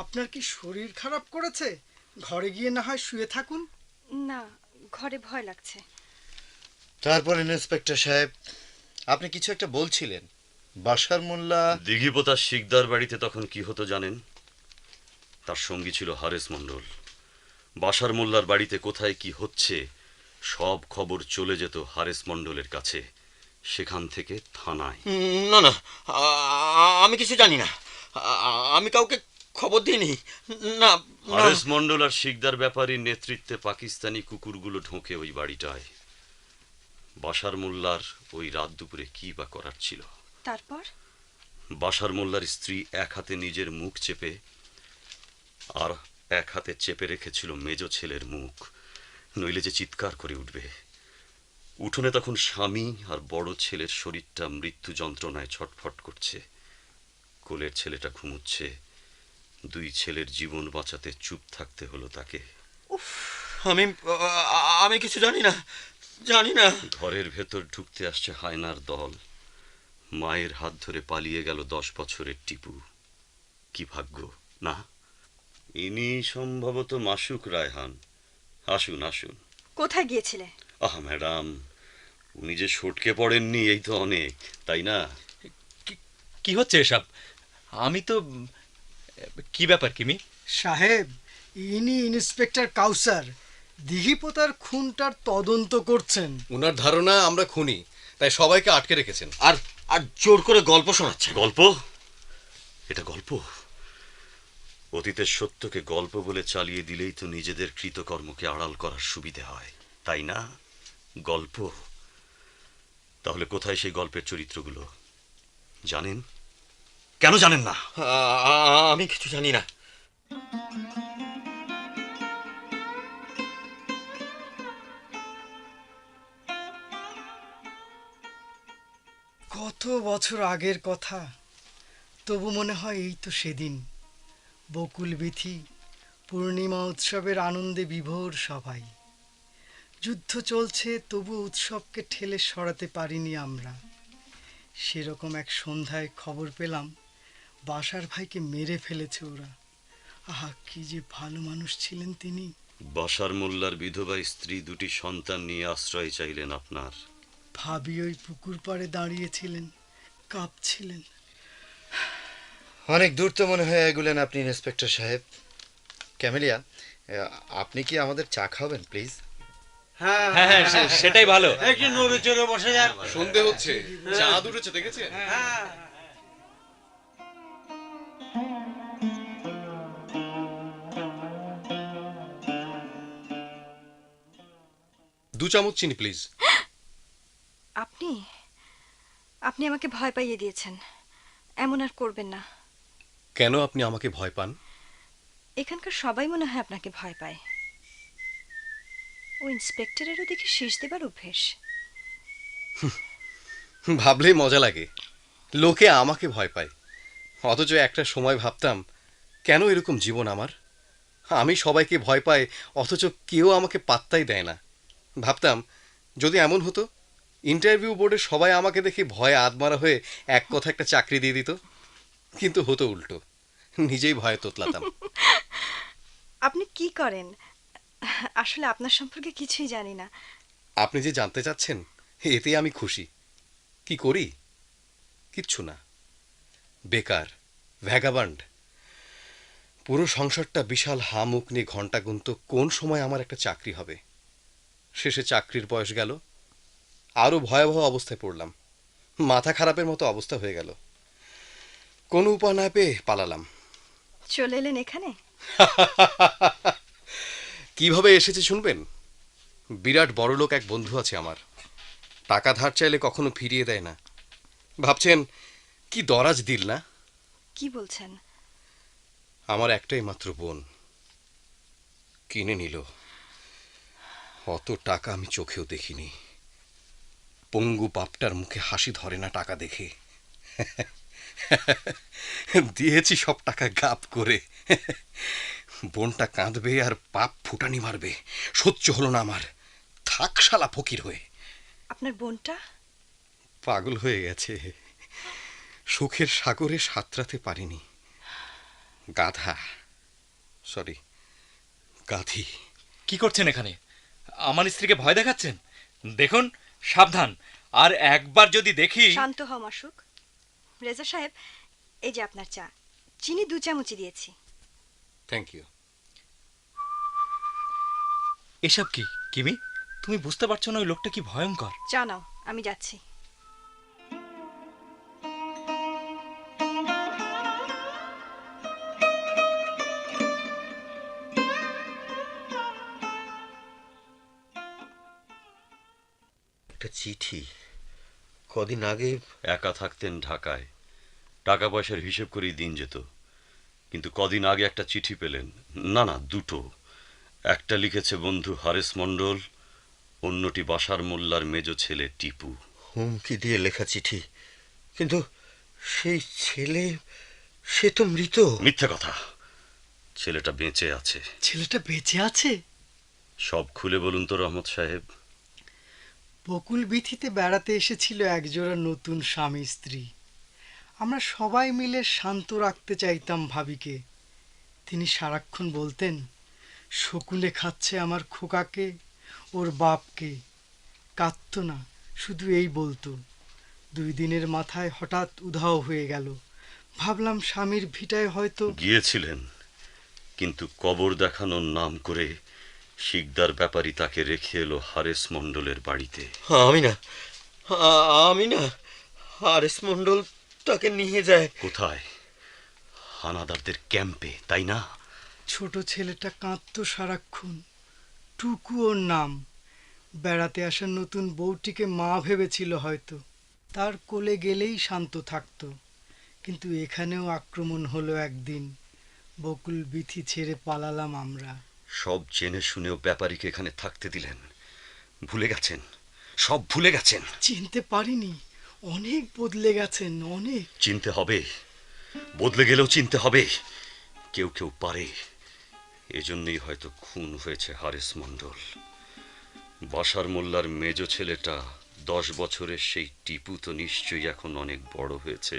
আপনার কি শরীর খারাপ করেছে? ঘরে গিয়ে না হয় শুয়ে থাকুন। না, ঘরে ভয় লাগছে। তারপর ইন্সপেক্টর সাহেব, আপনি কিছু একটা বলছিলেন। বাশার মোল্লা দিঘিপোতার শিকদার বাড়িতে তখন কি হতো জানেন? তার সঙ্গী ছিল হারেস মন্ডল। বাশার মোল্লার বাড়িতে কোথায় কি হচ্ছে সব খবর চলে যেত হারেস মন্ডলের কাছে, সেখান থেকে থানায়। না না, আমি কিছু জানি না, আমি কাউকে খবর দিইনি। না, হারেস মন্ডল আর শিকদার ব্যাপারীর নেতৃত্বে পাকিস্তানি কুকুরগুলো ঢোকে ওই বাড়িটায়। বাশার মোল্লার ওই রাত দুপুরে কি বা করার ছিল? তারপর বাশার মোল্লার স্ত্রী এক হাতে নিজের মুখ চেপে আর এক হাতে চেপে রেখেছিল মেজ ছেলের মুখ, নইলে যে চিৎকার করে উঠবে। উঠোনে তখন স্বামী আর বড় ছেলের শরীরটা মৃত্যু যন্ত্রণায় ছটফট করছে। কোলের ছেলেটা ঘুমুচ্ছে। দুই ছেলের জীবন বাঁচাতে চুপ থাকতে হলো তাকে। আমি কিছু জানি না। ঘরের ভেতর ঢুকতে আসছে হায়নার দল। মায়ের হাত ধরে পালিয়ে গেল 10 বছরের টিপু। কি ভাগ্য না! ইনি সম্ভবত মাসুক রায়হান। আসুন আসুন। কোথায় গিয়েছিলে? ম্যাডাম, উনি যে সটকে পড়েননি এই তো অনেক, তাই না? কি হচ্ছে এসব? আমি তো কি ব্যাপার কিমি সাহেব, ইনি ইন্সপেক্টর কাউসার, দিঘিপোতার খুনটার তদন্ত করছেন। ওনার ধারণা আমরা খুনি, তাই সবাইকে আটকে রেখেছেন। আর জোর করে গল্প শোনাচ্ছেন। গল্প? এটা গল্প? অতীতের সত্যকে গল্প বলে চালিয়ে দিলেই তো নিজেদের কৃতকর্মকে আড়াল করার সুবিধে হয়, তাই না? গল্প? তাহলে কোথায় সেই গল্পের চরিত্রগুলো? জানেন? কেন জানেন না? আমি কিছু জানি না। কত বছর আগের কথা, তবু মনে হয় এই তো সেদিন। বকুল বিথি, পূর্ণিমা উৎসবের আনন্দে বিভোর সবাই। যুদ্ধ চলছে, তবু উৎসবকে ঠেলে সরাতে পারিনি আমরা। সেরকম এক সন্ধ্যায় খবর পেলাম বাশার ভাইকে মেরে ফেলেছে ওরা। আহা, কি যে ভালো মানুষ ছিলেন তিনি। বাশার মোল্লার বিধবা স্ত্রী দুটি সন্তান নিয়ে আশ্রয় চাইলেন আপনার। ভাবি ওই পুকুর পাড়ে দাঁড়িয়েছিলেন, কাঁপছিলেন। অনেক দূর তো মনে হয় এগুলেন আপনি ইন্সপেক্টর সাহেব। ক্যামেলিয়া, আপনি কি আমাদের চা খাবেন প্লিজ? হ্যাঁ হ্যাঁ, সেটাই ভালো। একটু নড়ে চড়ে বসে যান। সন্ধে হচ্ছে, চাঁদ উঠেছে, দেখেছেন? 2 চামচ চিনি প্লিজ। আপনি আপনি আমাকে ভয় পাইয়ে দিয়েছেন, এমন আর করবেন না। কেন আপনি আমাকে ভয় পান? এখানকার সবাই মনে হয় আপনাকে ভয় পায়। ও ইন্সপেক্টরেরও দেখে শীষ দেবার অভ্যেস। ভাবলেই মজা লাগে, লোকে আমাকে ভয় পায়। অথচ একটা সময় ভাবতাম কেন এরকম জীবন আমার। আমি সবাইকে ভয় পাই, অথচ কেউ আমাকে পাত্তাই দেয় না। ভাবতাম যদি এমন হতো, ইন্টারভিউ বোর্ডে সবাই আমাকে দেখে ভয়ে আধমারা হয়ে এক কথা একটা চাকরি দিয়ে দিত। কিন্তু হতো উল্টো, নিজেই ভয়ে তোতলাতাম। আপনি কি করেন? আসলে আপনার সম্পর্কে কিছুই জানি না। আপনি যে জানতে চাচ্ছেন, এতে আমি খুশি। কি করি? কিচ্ছু না, বেকার, ভ্যাগাবান্ড। পুরো সংসারটা বিশাল হামুক নিয়ে ঘন্টা গুনতো কোন সময় আমার একটা চাকরি হবে। শেষে চাকরির বয়স গেল, আরো ভয়াবহ অবস্থায় পড়লাম। মাথা খারাপের মতো অবস্থা হয়ে গেল। কোনো উপায় না পেয়ে পালালাম। চলে এলেন এখানে? কিভাবে এসেছে শুনবেন? বিরাট বড়লোক এক বন্ধু আছে আমার, টাকা ধার চাইলে কখনো ফিরিয়ে দেয় না। ভাবছেন কি দরাজ দিল না? কি বলছেন? আমার একটাই মাত্র বোন কিনে নিল। অত টাকা আমি চোখেও দেখিনি। পঙ্গু বাপটার মুখে হাসি ধরে না টাকা দেখে। দিয়েছি সব টাকা গাপ করে। বোনটা কাঁদবে আর পাপ ফুটানি মারবে, সহ্য হলো না আমার। থাক শালা ফকির হয়ে। আপনার বোনটা পাগল হয়ে গেছে, সুখের সাগরে সাঁতরাতে পারিনি। গাধা, সরি, গাধি। কি করছেন এখানে? আমার স্ত্রীকে ভয় দেখাচ্ছেন? দেখুন, সাবধান। আর একবার যদি দেখি। শান্ত হও মাসুক। রেজা সাহেব, এই যে আপনার চা। চিনি 2 চামচই দিয়েছি। Thank you. এসব কি কিমি? তুমি বুঝতে পারছো না ওই লোকটা কি ভয়ঙ্কর? চা নাও, আমি যাচ্ছি। একটা চিঠি কদিন আগে। একা থাকতেন ঢাকায়, টাকা পয়সার হিসেব করেই দিন যেত। কিন্তু কদিন আগে একটা চিঠি পেলেন। না না, 2টো। একটা লিখেছে বন্ধু হারেস মণ্ডল, অন্যটি বাশার মোল্লার মেজ ছেলে টিপু। হুমকি দিয়ে লেখা চিঠি, কিন্তু সেই ছেলে, সে তো মৃত। মিথ্যে কথা, ছেলেটা বেঁচে আছে। ছেলেটা বেঁচে আছে? সব খুলে বলুন তো রহমত সাহেব। বকুল বিথিতে বেড়াতে এসেছিল একজোড়া নতুন স্বামী স্ত্রী। আমরা সবাই মিলে শান্ত রাখতে চাইতাম ভাবিকে। তিনি সারাক্ষণ বলতেন, শকুনে খাচ্ছে আমার খোকাকে, ওর বাপকে। কাঁদত না, শুধু এই বলতো। 2 দিনের মাথায় হঠাৎ উধাও হয়ে গেল। ভাবলাম স্বামীর ভিটায় হয়তো গিয়েছিলেন, কিন্তু কবর দেখানোর নাম করে শিকদার ব্যাপারী তাকে রেখে এলো হারেস মণ্ডলের বাড়িতে। আমি না, হারেস মণ্ডল তাকে নিয়ে যায়। কোথায়? হানাদারদের ক্যাম্পে, তাই না? ছোট ছেলেটা কাঁদতো সারাক্ষণ। টুকু ওর নাম। বেড়াতে আসা নতুন বউটিকে মা ভেবেছিল হয়তো। তার কোলে গেলেই শান্ত থাকতো। কিন্তু এখানেও আক্রমণ হলো একদিন। বকুল বিথি ছেড়ে পালালাম আমরা। সব জেনে শুনেও ব্যাপারীকে এখানে থাকতে দিলেন? ভুলে গেছেন, সব ভুলে গেছেন। চিনতে পারিনি, অনেক বদলে গেছেন, অনেক। চিনতে হবে, বদলে গেলেও চিনতে হবে। কেউ কেউ পারে, এজন্যই হয়তো খুন হয়েছে হারেস মণ্ডল। বাশার মোল্লার মেজ ছেলেটা 10 বছরের সেই টিপু তো নিশ্চয়ই এখন অনেক বড় হয়েছে।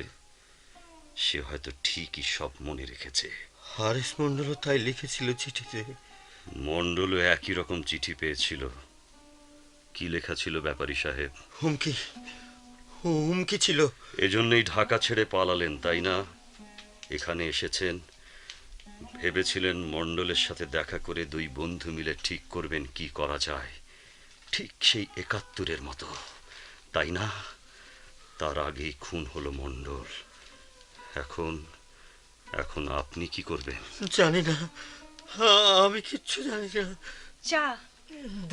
সে হয়তো ঠিকই সব মনে রেখেছে। হারেস মণ্ডলও তাই লিখেছিল চিঠিতে। মণ্ডলও একই রকম চিঠি পেয়েছিল। কি লেখা ছিল ব্যাপারী সাহেব? হুমকি, হুমকি ছিল। এজন্যই ঢাকা ছেড়ে পালালেন, তাই না? এখানে এসেছেন, ভেবেছিলেন মণ্ডলের সাথে দেখা করে 2 বন্ধু মিলে ঠিক করবেন কি করা যায়। ঠিক সেই 71-এর মতো, তাই না? তার আগেই খুন হলো মণ্ডল। এখন আপনি কি করবেন? জানি না, আমি কিচ্ছু জানি না। চা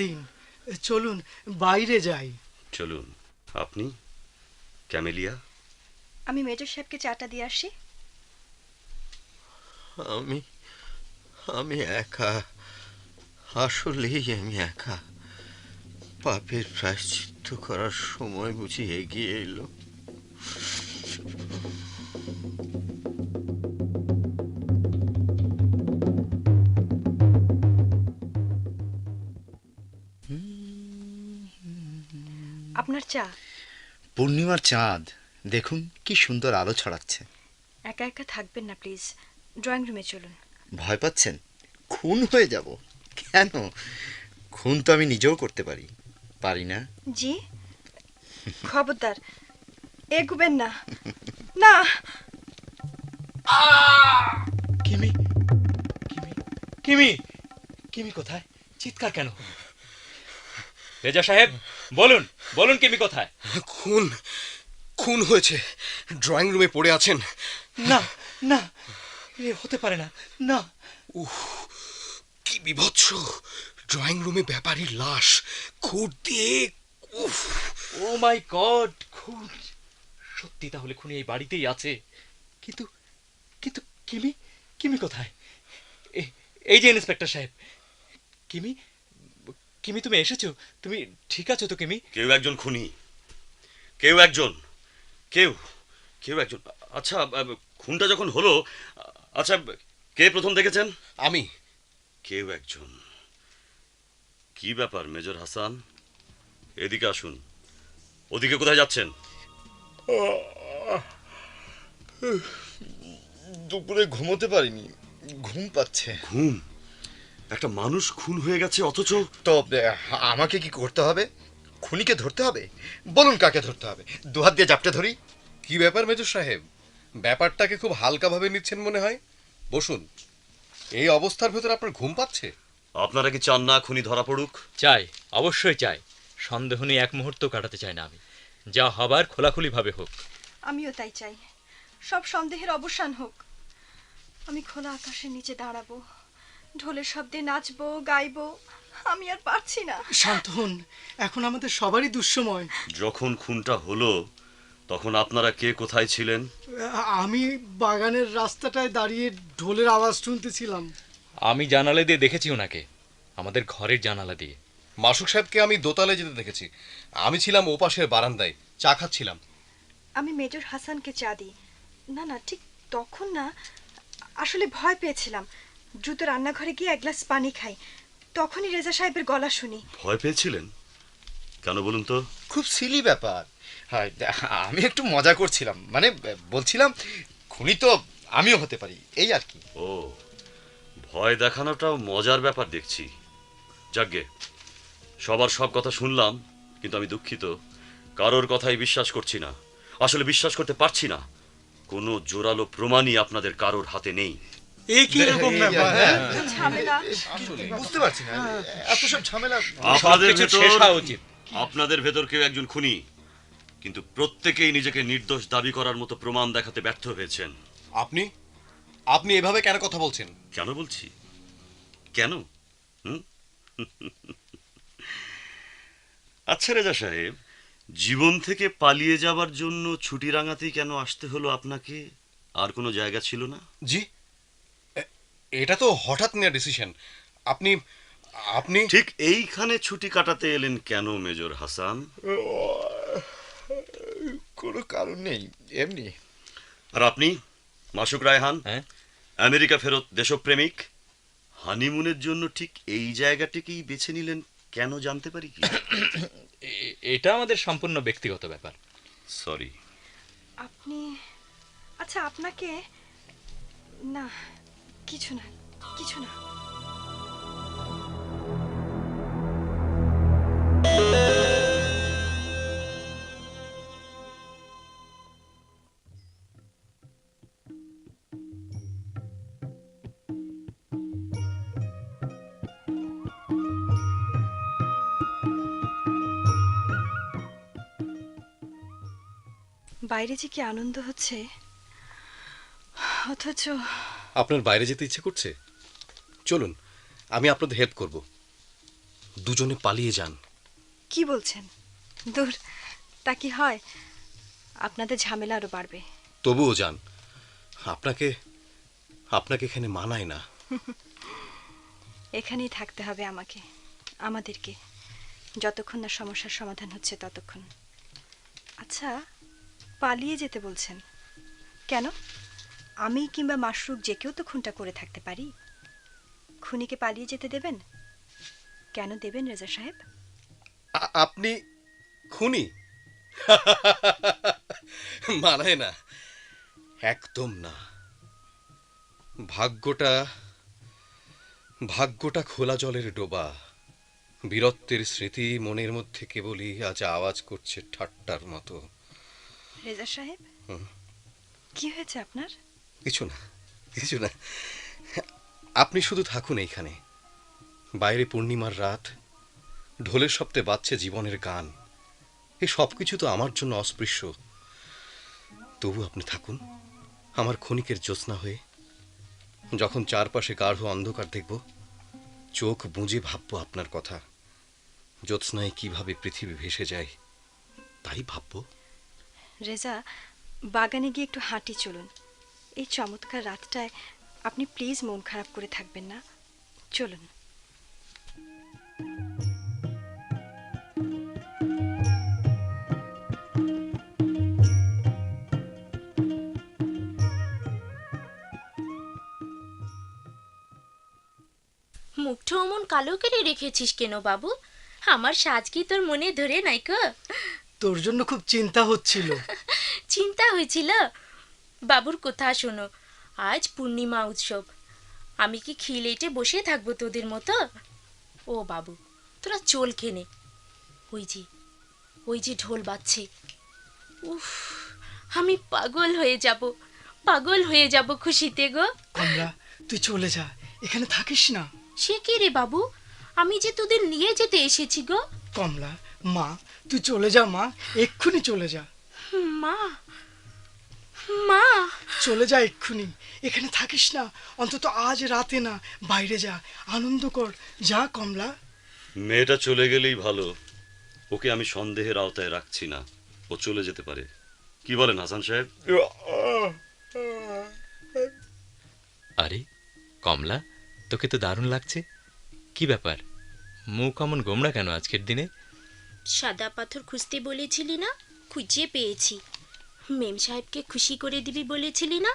দিন, চলুন বাইরে যাই। চলুন। আপনি ক্যামেলিয়া? আমি মেজর সাহেবকে চাটা দিয়ে আসি। আমি আমি একা, আসলেই আমি একা। পাপের প্রায়শ্চিত্ত করার সময় বুঝি এগিয়ে এলো। আপনার চা। পূর্ণিমার চাঁদ দেখুন কি সুন্দর আলো ছড়াচ্ছে। একা একা থাকবেন না প্লিজ, ড্রয়িং রুমে চলুন। ভয় পাচ্ছেন খুন হয়ে যাব? কেন, খুন তো আমি নিজেও করতে পারি, পারি না? জি, খবরদার এগুবেন না। না। কিমি, কিমি, কিমি, কিমি কোথায়? চিৎকার কেন? রেজা সাহেব বলুন, বলুন কিমি কোথায়? খুন খুন হয়েছে, ড্রয়িং রুমে পড়ে আছেন। না না, এ হতে পারে না। না। কি বিভৎস! ড্রয়িং রুমে ব্যাপারীর লাশ, খুঁট দিয়ে। উফ! ও মাই গড, খুন! সত্যি তাহলে খুনি এই বাড়িতেই আছে। কিন্তু কিন্তু কিমি, কিমি কোথায়? এই যে ইন্সপেক্টর সাহেব। কিমি, কিমি তুমি এসেছো? তুমি ঠিক আছো তো কিমি? কেউ একজন খুনি, কেউ একজন, কেউ কেউ একজন। আচ্ছা, খুনটা যখন হলো, আচ্ছা কে প্রথম দেখেছেন? আমি। কেউ একজন। কি ব্যাপার মেজর হাসান, এদিকে আসুন। ওদিকে কোথায় যাচ্ছেন? দুপুরে ঘুমোতে পারিনি, ঘুম পাচ্ছে। ঘুম? একটা মানুষ খুন হয়ে গেছে, অথচ। তো আমাকে কি করতে হবে? খুনিকে ধরতে হবে? বলুন কাকে ধরতে হবে, দুহাত দিয়ে জাপটে ধরি? কি ব্যাপার মেজর সাহেব, ব্যাপারটাকে খুব হালকাভাবে নিচ্ছেন মনে হয়। বসুন। এই অবস্থার ভেতর আপনার ঘুম পাচ্ছে? আপনারা কি চান না খুনি ধরা পড়ুক? চাই, অবশ্যই চাই। সন্দেহ নেই, এক মুহূর্ত কাটাতে চাই না আমি। যা হবার খোলাখুলি ভাবে হোক। আমিও তাই চাই, সব সন্দেহের অবসান হোক। আমি খোলা আকাশের নিচে দাঁড়াবো, ঢোলের শব্দে নাচবো, গাইবো। আমি আর পারছি না। শান্ত হন, এখন আমাদের সবারই দুঃসময়। যখন খুনটা হলো তখন আপনারা কে কোথায় ছিলেন? আমি বাগানের রাস্তাটায় দাঁড়িয়ে ঢোলের আওয়াজ শুনতেছিলাম। আমি জানালা দিয়ে দেখেছি ওনাকে, আমাদের ঘরের জানালা দিয়ে। মাসুক সাহেবকে আমি দোতলায় যেতে দেখেছি। আমি ছিলাম ওপাশের বারান্দায়, চা খাচ্ছিলাম। আমি মেজর হাসানকে চা দিই। না না, ঠিক তখন না, আসলে ভয় পেয়েছিলাম। দ্রুত রান্নাঘরে গিয়ে এক গ্লাস পানি খাই, তখনই রেজা সাহেবের গলা শুনি। ভয় পেয়েছিলেন কেন বলুন তো? খুব সিলি ব্যাপার। হ্যাঁ, আমি একটু মজা করছিলাম, মানে বলছিলাম খুনি তো আমিও হতে পারি, এই আর কি। ও, ভয় দেখানোটাও মজার ব্যাপার দেখছি। যাকগে, সবার সব কথা শুনলাম, কিন্তু আমি দুঃখিত, কারোর কথাই বিশ্বাস করছি না। আসলে বিশ্বাস করতে পারছি না। কোনো জোরালো প্রমাণই আপনাদের কারোর হাতে নেই। এই কি রকম ব্যাপার? ঝামেলা। বুঝতে পারছি না এত সব ঝামেলা। আপনাদের ভেতর কেউ একজন খুনি, কিন্তু প্রত্যেকেই নিজেকে নির্দোষ দাবি করার মতো প্রমাণ দেখাতে ব্যর্থ হয়েছেন। আপনি আপনি এভাবে কেন কথা বলছেন? কেন বলছি? কেন? আচ্ছা রেজা সাহেব, জীবন থেকে পালিয়ে যাবার জন্য ছুটি রাঙাতেই কেন আসতে হলো আপনাকে? আর কোনো জায়গা ছিল না? জি, এটা তো হঠাৎ নেওয়া ডিসিশন। আপনি আপনি ঠিক এইখানে ছুটি কাটাতে এলেন কেন মেজর হাসান? কোনো কারণ নেই, এমনি। আর আপনি মাসুক রায়হান, আমেরিকা ফেরত দেশপ্রেমিক, হানিমুনের জন্য ঠিক এই জায়গাটিকেই বেছে নিলেন কেন জানতে পারি কি? এটা আমাদের সম্পূর্ণ ব্যক্তিগত ব্যাপার। সরি। আপনি, আচ্ছা আপনাকে, না কিছু না, কিছু না। বাইরে যে কি আনন্দ হচ্ছে, অথচ। আপনার বাইরে যেতে ইচ্ছে করছে? চলুন, আমি আপনাদের হেল্প করব। দুজনে পালিয়ে যান, কি বলছেন? দূর, তা কি হয়? আপনাদের ঝামেলা আরো বাড়বে। তবুও যান, আপনাকে আপনাকে এখানে মানায় না। এখানেই থাকতে হবে আমাকে, আমাদেরকে, যতক্ষণ না সমস্যার সমাধান হচ্ছে ততক্ষণ। আচ্ছা, পালিয়ে যেতে বলছেন কেন? আমি কিংবা মাশরুক যে কেউ তো খুনটা করে থাকতে পারি। খুনিকে পালিয়ে যেতে দেবেন? কেন দেবেন রেজা সাহেব? আপনি খুনি? মানায় না, একদম না। ভাগ্যটা খোলা জলের ডোবা। বীরত্বের স্মৃতি মনের মধ্যে কেবলই আজ আওয়াজ করছে ঠাট্টার মতো। রেজা সাহেব, কি হয়েছে আপনার? কিছু না, কিছু না। আপনি শুধু থাকুন এইখানে। বাইরে পূর্ণিমার রাত, ঢোলের শব্দে বাজছে জীবনের গান। এই সব কিছু তো আমার জন্য অস্পৃশ্য। তবু আপনি থাকুন আমার ক্ষণিকের জ্যোৎস্না হয়ে। যখন চারপাশে গাঢ় অন্ধকার দেখব, চোখ বুজে ভাববো আপনার কথা। জ্যোৎস্নায় কিভাবে পৃথিবী ভেসে যায় তাই ভাববো। রেজা, বাগানে গিয়ে একটু হাঁটি চলুন। এই চমৎকার রাতটায় আপনি প্লিজ মন খারাপ করে থাকবেন না, চলুন। মুখটা অমন কালো করে রেখেছিস কেন বাবু? আমার সাজ কি তোর মনে ধরে নাই কো? তোর জন্য খুব চিন্তা হচ্ছিল। চিন্তা হয়েছিল? বাবুর কথা শোনো, আজ পূর্ণিমা উৎসব। আমি কি খিলেটে বসে থাকবো তোদের মতো? ও বাবু, তোরা চল খেনে। ওই যে ঢোল বাজছে। উফ, আমি পাগল হয়ে যাব খুশিতে গো। কমলা, তুই চলে যা, এখানে থাকিস না। সে কি রে বাবু, আমি যে তোদের নিয়ে যেতে এসেছি গো। কমলা, মা, তুই চলে যা মা, এক্ষুনি চলে যা। মা, মা, চলে যা এক্ষুনি, এখানে থাকিস না। অন্তত আজ রাতে না, বাইরে যা, আনন্দ কর। যা কমলা। মেয়েটা চলে গেলেই ভালো। ওকে আমি সন্দেহের আওতায় রাখছি না, ও চলে যেতে পারে। কি বলেন হাসান সাহেব? আরে কমলা, তোকে তো দারুণ লাগছে। কি ব্যাপার, মুখ অমন গোমড়া কেন আজকের দিনে? সাদা পাথর খুঁজতে বলেছিলি না, খুঁজে পেয়েছি। মেম সাহেবকে খুশি করে দিবি বলেছিলি না,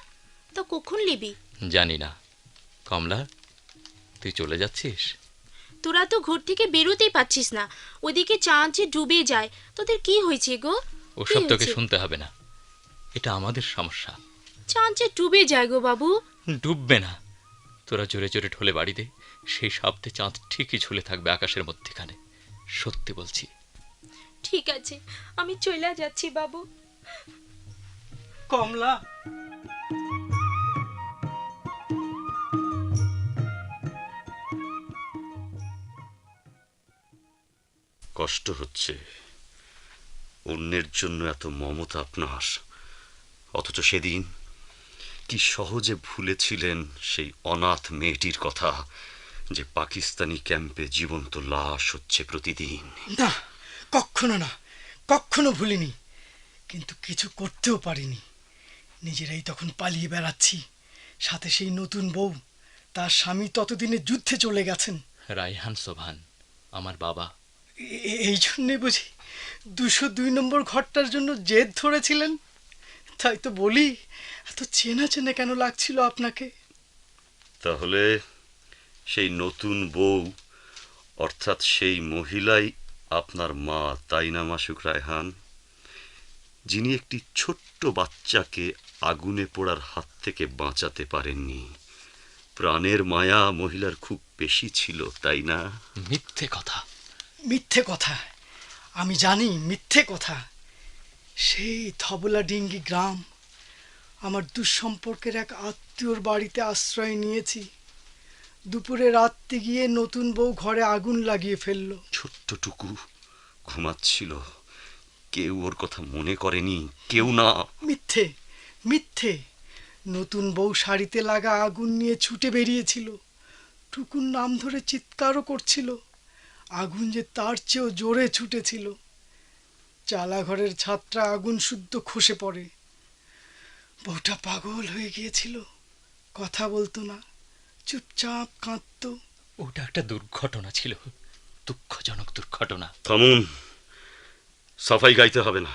তা কখন নিবি? জানি না। কমলা, তুই চলে যাচ্ছিস? তোরা তো ঘর থেকে বেরোতেই পাচ্ছিস না। ওদিকে চাঁদ যে ডুবে যায়। তোদের কি হয়েছে গো? ওসব তোকে শুনতে হবে না, এটা আমাদের সমস্যা। চাঁদ যে ডুবে যায় গো বাবু। ডুববে না, তোরা জোরে জোরে ঢোলে বাড়ি দে, সেই শব্দে চাঁদ ঠিকই ঝুলে থাকবে আকাশের মধ্যেখানে। সত্যি বলছি। ঠিক আছে, আমি চলে যাচ্ছি বাবু। কমলা, কষ্ট হচ্ছে, অন্যের জন্য এত মমতা আপনার, অথচ সেদিন কি সহজে ভুলেছিলেন সেই অনাথ মেয়েটির কথা, যে পাকিস্তানি ক্যাম্পে জীবন্ত লাশ হচ্ছে প্রতিদিন। না, কখনো না, কখনো ভুলিনি। কিন্তু কিছু করতেও পারিনি। নিজেরাই তখন পালিয়ে বেড়াচ্ছি, সাথে সেই নতুন বউ। তার স্বামী ততদিনে যুদ্ধে চলে গেছেন। রায়হান সোভান, আমার বাবা। এই জন্যে বুঝি 202 নম্বর ঘরটার জন্য জেদ ধরেছিলেন। তাই তো বলি, এত চেনা চেনা কেন লাগছিল আপনাকে। তাহলে সেই নতুন বউ অর্থাৎ সেই মহিলাই আপনার মা, তাই না মাসুক রায়হান? যিনি একটি ছোট্ট বাচ্চাকে আগুনে পোড়ার হাত থেকে বাঁচাতে পারেননি। প্রাণের মায়া মহিলার খুব বেশি ছিল, তাই না? মিথ্যে কথা, মিথ্যে কথা, আমি জানি মিথ্যে কথা। সেই ধবলা ডিঙ্গি গ্রাম, আমার দুঃসম্পর্কের এক আত্মীয়র বাড়িতে আশ্রয় নিয়েছি। দুপুরে রাত্রে গিয়ে নতুন বউ ঘরে আগুন লাগিয়ে ফেললো। ছোট্টটুকু ঘুমাচ্ছিল, কেউ ওর কথা মনে করেনি, কেউ না। মিথ্যে, মিথ্যে। নতুন বউ শাড়িতে লাগা আগুন নিয়ে ছুটে বেরিয়েছিল। টুকুর নাম ধরে চিৎকারও করছিল। আগুন যে তার চেয়েও জোরে ছুটেছিল। চালাঘরের ছাদটা আগুন শুদ্ধ খসে পড়ে। বউটা পাগল হয়ে গিয়েছিল, কথা বলতো না, চুপচাপ কাঁদতো। ওটা একটা দুর্ঘটনা ছিল, দুঃখজনক দুর্ঘটনা। থামুন, সাফাই গাইতে হবে না।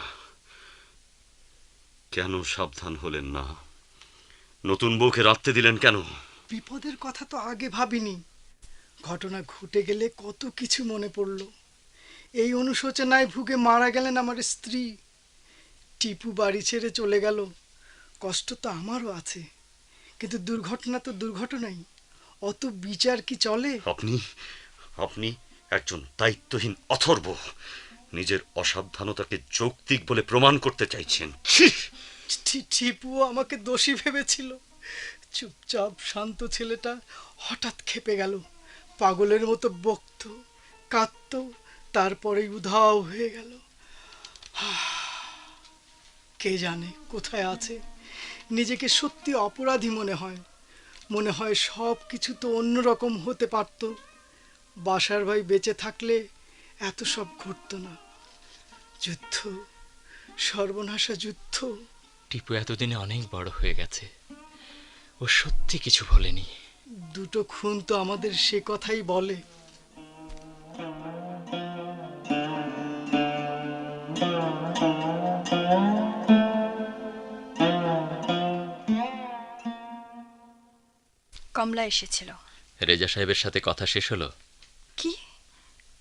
কেন সাবধান হলেন না? নতুন বউকে রাখতে দিলেন কেন? বিপদের কথা তো আগে ভাবিনি। ঘটনা ঘটে গেলে কত কিছু মনে পড়ল। এই অনুশোচনায় ভুগে মারা গেলেন আমার স্ত্রী। টিপু বাড়ি ছেড়ে চলে গেল। কষ্ট তো আমারও আছে, কিন্তু দুর্ঘটনা তো দুর্ঘটনাই। অত বিচার কি চলে? আপনি আপনি একজন দায়িত্বহীন অথর্ব। নিজের অসাবধানতাকে যৌক্তিক বলে প্রমাণ করতে চাইছেন। টিপু আমাকে দোষী ভেবেছিল। চুপচাপ শান্ত ছেলেটা হঠাৎ খেপে গেল, পাগলের মতো বকতো, কাঁদতো, তারপরেই উধাও হয়ে গেল। কে জানে কোথায় আছে। নিজেকে সত্যি অপরাধী মনে হয়। মনে হয় সব কিছু তো অন্যরকম হতে পারত। বাসার ভাই বেঁচে থাকলে এত সব ঘটতো না। যুদ্ধ, সর্বনাশা যুদ্ধ। টিপু এতদিনে অনেক বড় হয়ে গেছে, ও সত্যি কিছু বলেনি। দুটো খুন তো আমাদের সে কথাই বলে। কমলা এসেছিল। রেজা সাহেবের সাথে কথা শেষ হলো। কি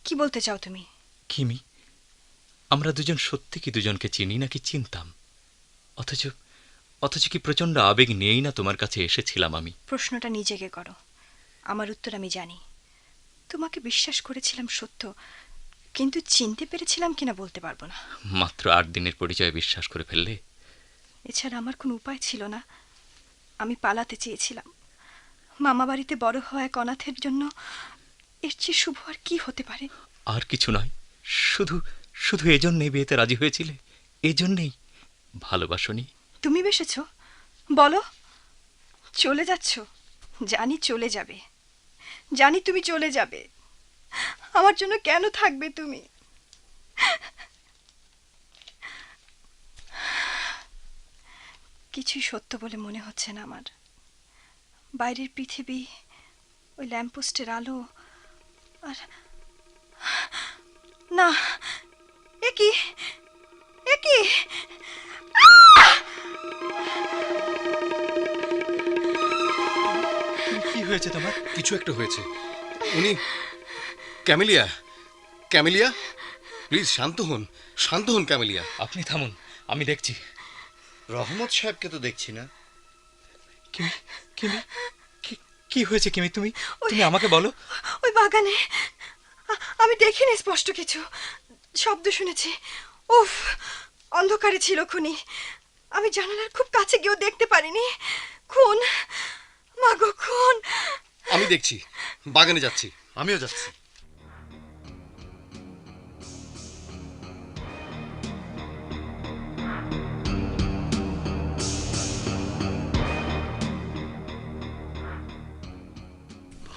কি বলতে চাও তুমি? কিমি, আমরা দুজন সত্যি কি দুজনকে চিনি নাকি চিনতাম? অথচ অথচ কি প্রচন্ড আবেগ নিয়েই না তোমার কাছে এসেছিলাম আমি। প্রশ্নটা নিজেকে করো, আমার উত্তর আমি জানি। তোমাকে বিশ্বাস করেছিলাম সত্য, কিন্তু চিনতে পেরেছিলাম কিনা বলতে পারবো না। মাত্র 8 দিনের পরিচয়ে বিশ্বাস করে ফেললে। এছাড়া আমার কোনো উপায় ছিল না। আমি পালাতে চেয়েছিলাম। মামা বাড়িতে বড় হওয়া এক অনাথের জন্য এর চেয়ে শুভ আর কি হতে পারে? আর কিছু নয়, শুধু শুধু এজন্যই বিয়েতে রাজি হয়েছিলে? এজন্যই ভালোবাসনি? তুমি বেসেছ? বলো, চলে যাচ্ছ? জানি চলে যাবে, জানি তুমি চলে যাবে। আমার জন্য কেন থাকবে তুমি? কিছুই সত্য বলে মনে হচ্ছে না আমার। বাইরের পৃথিবী, ওই ল্যাম্পপোস্টের আলো, আর না, একই একই। কি হয়েছে তোমার? কিছু একটা হয়েছে। উনি ক্যামেলিয়া, ক্যামেলিয়া, প্লিজ শান্ত হন, শান্ত হন ক্যামেলিয়া। আপনি থামুন, আমি দেখছি। রহমত সাহেবকে তো দেখছি না। কিমি, কিমি, কি হয়েছে কিমি? তুমি তুমি আমাকে বলো। ওই বাগানে আমি দেখিনি স্পষ্ট কিছু, শব্দ শুনেছি। উফ, অন্ধকারে ছিল খুনি। আমি জানালার খুব কাছে গিয়েও দেখতে পারিনি। খুন, মাগো খুন। আমি দেখছি, বাগানে যাচ্ছি। আমিও যাচ্ছি।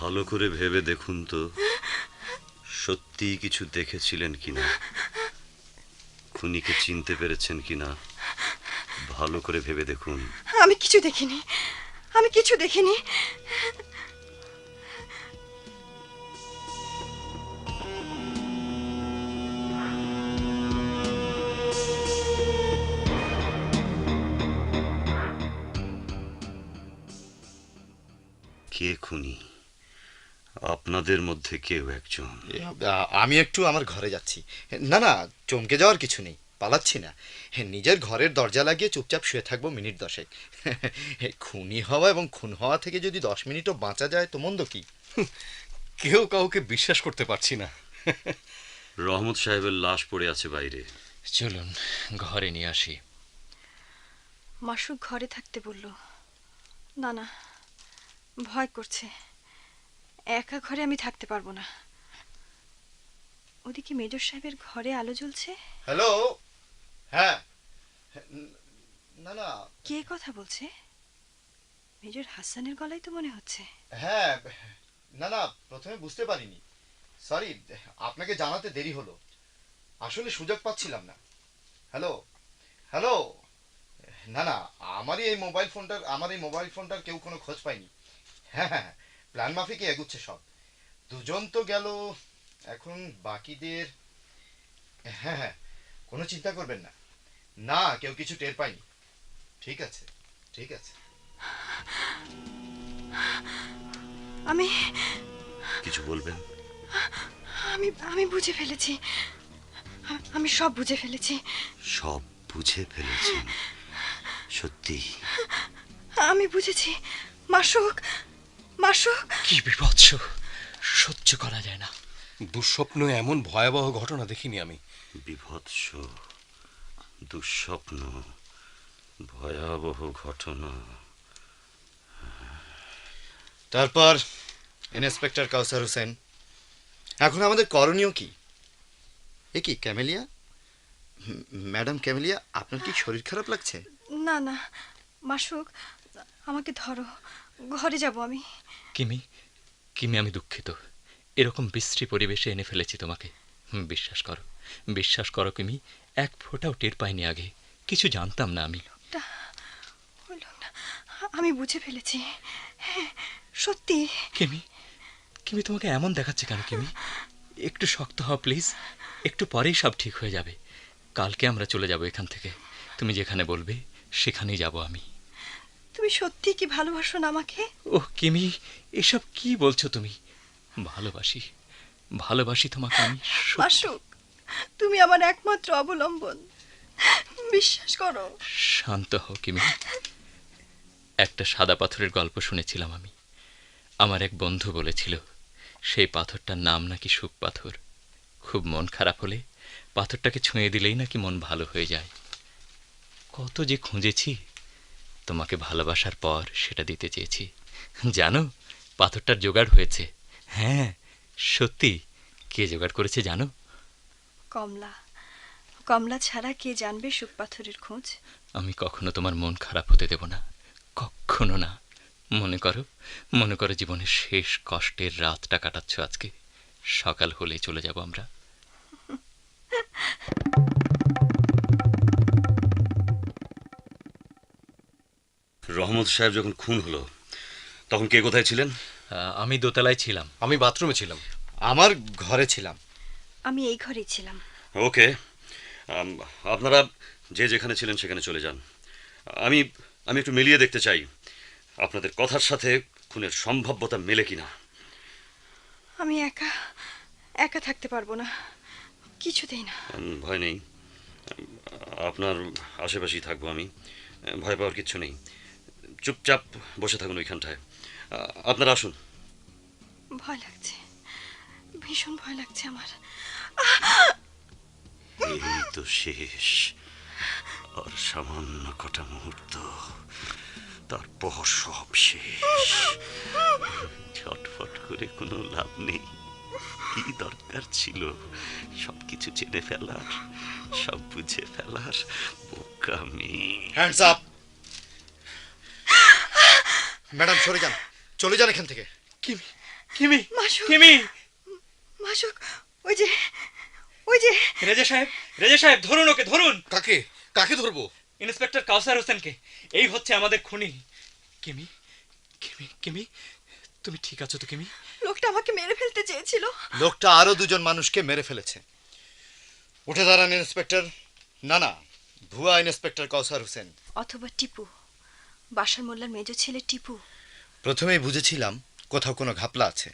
ভালো করে ভেবে দেখুন তো, সত্যি কিছু দেখেছিলেন কিনা, খুনিকে চিনতে পেরেছেন কিনা। ভালো করে ভেবে দেখুন। আমি কিছু দেখিনি, আমি কিছু দেখিনি। কে খুনি? আপনাদের মধ্যে কেউ একজন। আমি একটু আমার ঘরে যাচ্ছি। না না, চমকে যাওয়ার কিছু নেই, পালাচ্ছি না। নিজের ঘরের দরজা লাগিয়ে চুপচাপ শুয়ে থাকবো মিনিট 10। খুনি হওয়া এবং খুন হওয়া থেকে যদি 10 মিনিটও বাঁচা যায় তো মন্দ কি? কেউ কাউকে বিশ্বাস করতে পারছি না। রহমত সাহেবের লাশ পড়ে আছে বাইরে। চলুন ঘরে নিয়ে আসি। মাসুক ঘরে থাকতে বলল। না না, ভয় করছে। একা ঘরে আমি থাকতে পারবো না। ওদিকে মেজর সাহেবের ঘরে আলো জ্বলছে। হ্যালো, হ্যাঁ। না না, কে কথা বলছে? মেজর হাসানের গলায় তো মনে হচ্ছে। হ্যাঁ, না না, প্রথমে বুঝতে পারিনি। সরি, আপনাকে জানাতে দেরি হলো, আসলে সুযোগ পাচ্ছিলাম না। হ্যালো হ্যালো, না না, আমার এই মোবাইল ফোনটার কেউ কোনো খোঁজ পায়নি। হ্যাঁ হ্যাঁ, প্ল্যান মাফিকই এগুচ্ছে সব। দুজন তো গেল, এখন বাকিদের। হ্যাঁ হ্যাঁ, কোনো চিন্তা করবেন না, না কেউ কিছু টের পায়নি। ঠিক আছে ঠিক আছে। আমি কিছু বলবেন? আমি আমি বুঝে ফেলেছি, আমি সব বুঝে ফেলেছি। সব বুঝে ফেলেছেন? সত্যি? আমি বুঝেছি, মাসুক মাসুক। কি বিভৎস, সহ্য করা যায় না। দুঃস্বপ্ন এমন ভয়াবহ ঘটনা দেখিনি আমি। বিভৎস, দুঃস্বপ্ন, ভয়াবহ ঘটনা। তারপর ইন্সপেক্টর কাউসার হোসেন, এখন আমাদের করণীয় কি? এ কি ক্যামেলিয়া, ম্যাডাম ক্যামেলিয়া, আপনার কি শরীর খারাপ লাগছে? না না মাসুক, আমাকে ধরো, ঘরে যাব আমি। কিমি, কিমি, আমি দুঃখিত, এরকম বিশ্রী পরিবেশে এনে ফেলেছি তোমাকে। বিশ্বাস করো কিমি, এক ফোঁটাও টের পাইনি আগে, কিছু জানতাম না আমি। আমি বুঝে ফেলেছি, হ্যাঁ সত্যি। কিমি, কিমি, তোমাকে এমন দেখাচ্ছে কেন কিমি? একটু শক্ত হও প্লিজ, একটু পরেই সব ঠিক হয়ে যাবে। কালকে আমরা চলে যাব এখান থেকে, তুমি যেখানে বলবে সেখানেই যাব আমি। তুমি সত্যি কি ভালোবাসো না আমাকে? ওহ কিমি, এসব কি বলছো তুমি? ভালোবাসি তোমাকে আমি। মাসুক, তুমি আমার একমাত্র অবলম্বন, বিশ্বাস করো। শান্ত হও কিমি। একটা সাদা পাথরের গল্প শুনেছিলাম আমি, আমার এক বন্ধু বলেছিল সেই পাথরটার নাম নাকি সুখ পাথর। খুব মন খারাপ হলে পাথরটাকে ছুঁয়ে দিলেই নাকি মন ভালো হয়ে যায়। কত যে খুঁজেছি, তোমাকে ভালোবাসার পর সেটা দিতে চেয়েছি। জানো, পাথরটার জোগাড় হয়েছে। হ্যাঁ সত্যি। কে জোগাড় করেছে জানো? কমলা। কমলা ছাড়া কে জানবে সুখ পাথরের খোঁজ? আমি কখনো তোমার মন খারাপ হতে দেব না, কখনো না। মনে করো জীবনের শেষ কষ্টের রাতটা কাটাচ্ছ আজকে, সকাল হলেই চলে যাব আমরা। রহমত সাহেব যখন খুন হলো তখন কে কোথায় ছিলেন? আমি দোতলায় ছিলাম। আমি বাথরুমে ছিলাম। আমার ঘরে ছিলাম। আমি এই ঘরেই ছিলাম। ওকে, আপনারা যে যেখানে ছিলেন সেখানে চলে যান। আমি একটু মিলিয়ে দেখতে চাই আপনাদের কথার সাথে খুনের সম্ভাব্যতা মেলে কিনা। আমি একা থাকতে পারবো না, কিছুতেই না। ভয় নেই, আপনার আশেপাশেই থাকবো আমি, ভয় পাওয়ার কিচ্ছু নেই। চুপচাপ বসে থাকুন ওইখানটায়। আপনারা আসুন। ভয় লাগছে, ভীষণ ভয় লাগছে আমার। এই তো শেষ, আর সামান্য কটা মুহূর্ত, তারপর সব শেষ। ছটফট করে কোনো লাভ নেই। কি দরকার ছিল সবকিছু জেনে ফেলার, সব বুঝে ফেলার? বোকামি। Hands up. ম্যাডাম সরে যান, চলে যান এখান থেকে। কিমি, মাসুক, কিমি। মাসুক, ওই যে রেজা সাহেব, ধরুন ওকে, ধরুন। কাকে ধরবো? ইন্সপেক্টর কাউসার হোসেনকে। এই হচ্ছে আমাদের খুনি। কিমি, তুমি ঠিক আছো তো কিমি? লোকটা আমাকে মেরে ফেলতে চেয়েছিল। লোকটা আরো দুজন মানুষকে মেরে ফেলেছে। উঠে দাঁড়ান ইন্সপেক্টর। না, ভুয়া ইন্সপেক্টর কাউসার হোসেন। অথবা টিপু, বাসার মোল্লার মেজ ছেলে টিপু। প্রথমেই বুঝেছিলাম কোথাও কোনো ঘাপলা আছে,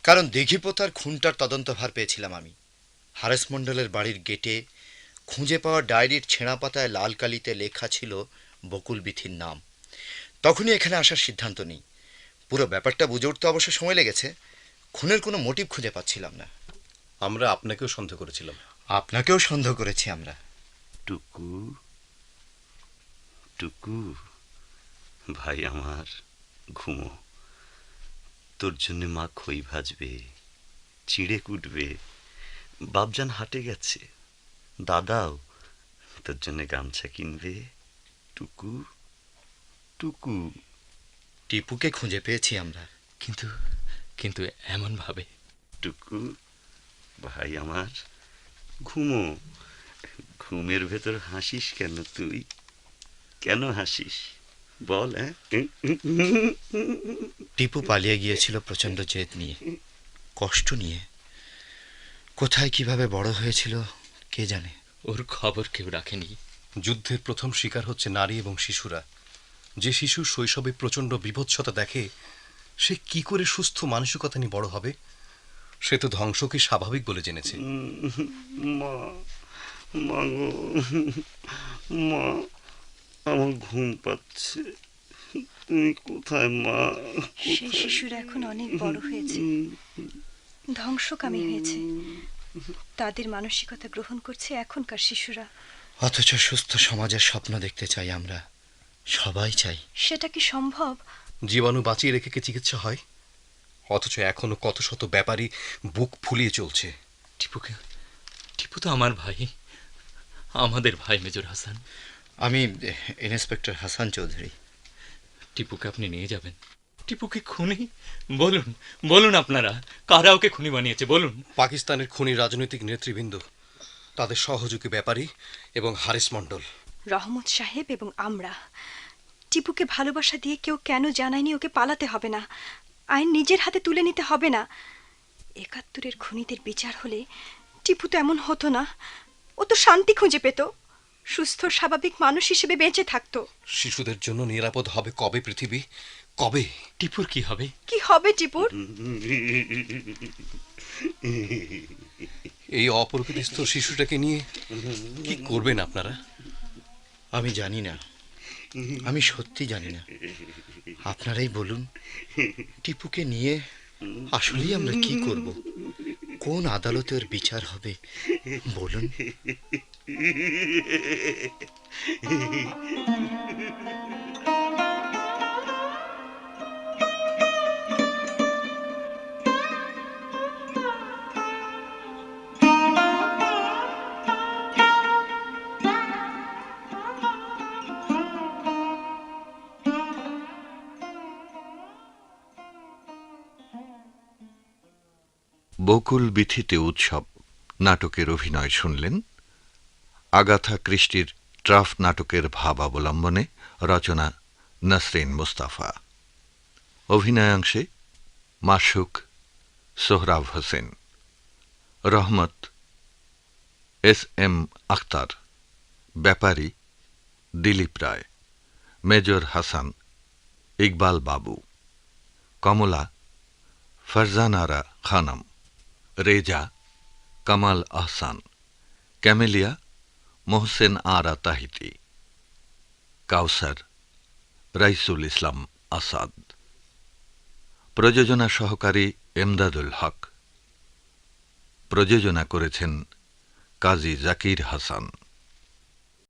কারণ দিঘিপোতার খুনটার তদন্তভার পেয়েছিলাম আমি। হারেস মণ্ডলের বাড়ির গেটে খুঁজে পাওয়া ডায়েরির ছেঁড়া পাতায় লাল কালিতে লেখা ছিল বকুল বিথির নাম। তখনই এখানে আসার সিদ্ধান্ত নিই। পুরো ব্যাপারটা বুঝে উঠতে অবশ্য সময় লেগেছে। খুনের কোনো মোটিভ খুঁজে পাচ্ছিলাম না। আমরা আপনাকেও সন্দেহ করেছিলাম। আপনাকেও সন্দেহ করেছি আমরা। টুকু ভাই আমার, ঘুমো। তোর জন্য মা খই ভাজবে, চিড়ে কুটবে, বাপজান হাটে গেছে, দাদাও তোর জন্য গামছা কিনবে। টুকু। টিপুকে খুঁজে পেয়েছি আমরা, কিন্তু এমন ভাবে। টুকু ভাই আমার, ঘুমো। ঘুমের ভেতর হাসিস কেন তুই? কেন হাসিস বল? টিপু পালিয়ে গিয়েছিল প্রচণ্ড জেদ নিয়ে, কষ্ট নিয়ে। কোথায় কিভাবে বড় হয়েছিল কে জানে। ওর খবর কেউ রাখেনি। যুদ্ধের প্রথম শিকার হচ্ছে নারী এবং শিশুরা। যে শিশু শৈশবে প্রচণ্ড বিভৎসতা দেখে, সে কি করে সুস্থ মানসিকতা নিয়ে বড় হবে? সে তো ধ্বংসকে স্বাভাবিক বলে জেনেছে। মা, মা গো, মা, আমার ঘুম পাচ্ছে। তুমি কোথায় মা? সেই শিশুরা এখন অনেক বড় হয়েছে, ধ্বংসকামী হয়েছে। তাদের মানসিকতা গ্রহণ করছে এখনকার শিশুরা। অথচ সুস্থ সমাজের স্বপ্ন দেখতে চাই আমরা, সবাই চাই। সেটা কি সম্ভব? জীবাণু বাঁচিয়ে রেখে কি চিকিৎসা হয়? অথচ এখনো কত শত ব্যাপারী বুক ফুলিয়ে চলছে। টিপু তো আমার ভাই, আমাদের ভাই মেজর হাসান। আমি ইন্সপেক্টর হাসান চৌধুরী। টিপুকে আপনি নিয়ে যাবেন? টিপুকে খুনি? বলুন, বলুন আপনারা, কারা ওকে খুনি বানিয়েছে বলুন। পাকিস্তানের খুনি রাজনৈতিক নেতৃবৃন্দ, তাদের সহযোগী ব্যাপারী এবং হারিস মণ্ডল। রহমত সাহেব এবং আমরা। টিপুকে ভালোবাসা দিয়ে কেউ কেন জানায়নি ওকে পালাতে হবে না, আইন নিজের হাতে তুলে নিতে হবে না। ৭১-এর খুনিদের বিচার হলে টিপু তো এমন হতো না। ও তো শান্তি খুঁজে পেত, সুস্থ স্বাভাবিক মানুষ হিসেবে বেঁচে থাকতো। শিশুদের জন্য নিরাপদ হবে কবে পৃথিবী? কবে? টিপুর কি হবে? কি হবে টিপুর? এই অপ্রকৃতিস্থ শিশুটাকে নিয়ে কি করবেন আপনারা? আমি জানি না, আমি সত্যি জানি না। আপনারাই বলুন, টিপুকে নিয়ে আসলেই আমরা কি করব? কোন আদালতে ওর বিচার হবে বলুন? বকুল বিথিতে উৎসব নাটকের অভিনয় শুনলেন। আগাথা ক্রিস্টির ট্রাফ নাটকের ভাবাবলম্বনে রচনা নাসরিন মুস্তাফা। অভিনয়াংশে মাসুক সোহরাব হোসেন, রহমত এস.এম. আখতার, ব্যাপারী দিলীপ রায়, মেজর হাসান ইকবাল বাবু, কমলা ফারজানারা খানম, রেজা কামাল আহসান, ক্যামেলিয়া মোহসেন আরা তাহিতি, কাউসার রাইসুল ইসলাম আসাদ। প্রযোজনা সহকারী এমদাদুল হক। প্রযোজনা করেছেন কাজী জাকির হাসান।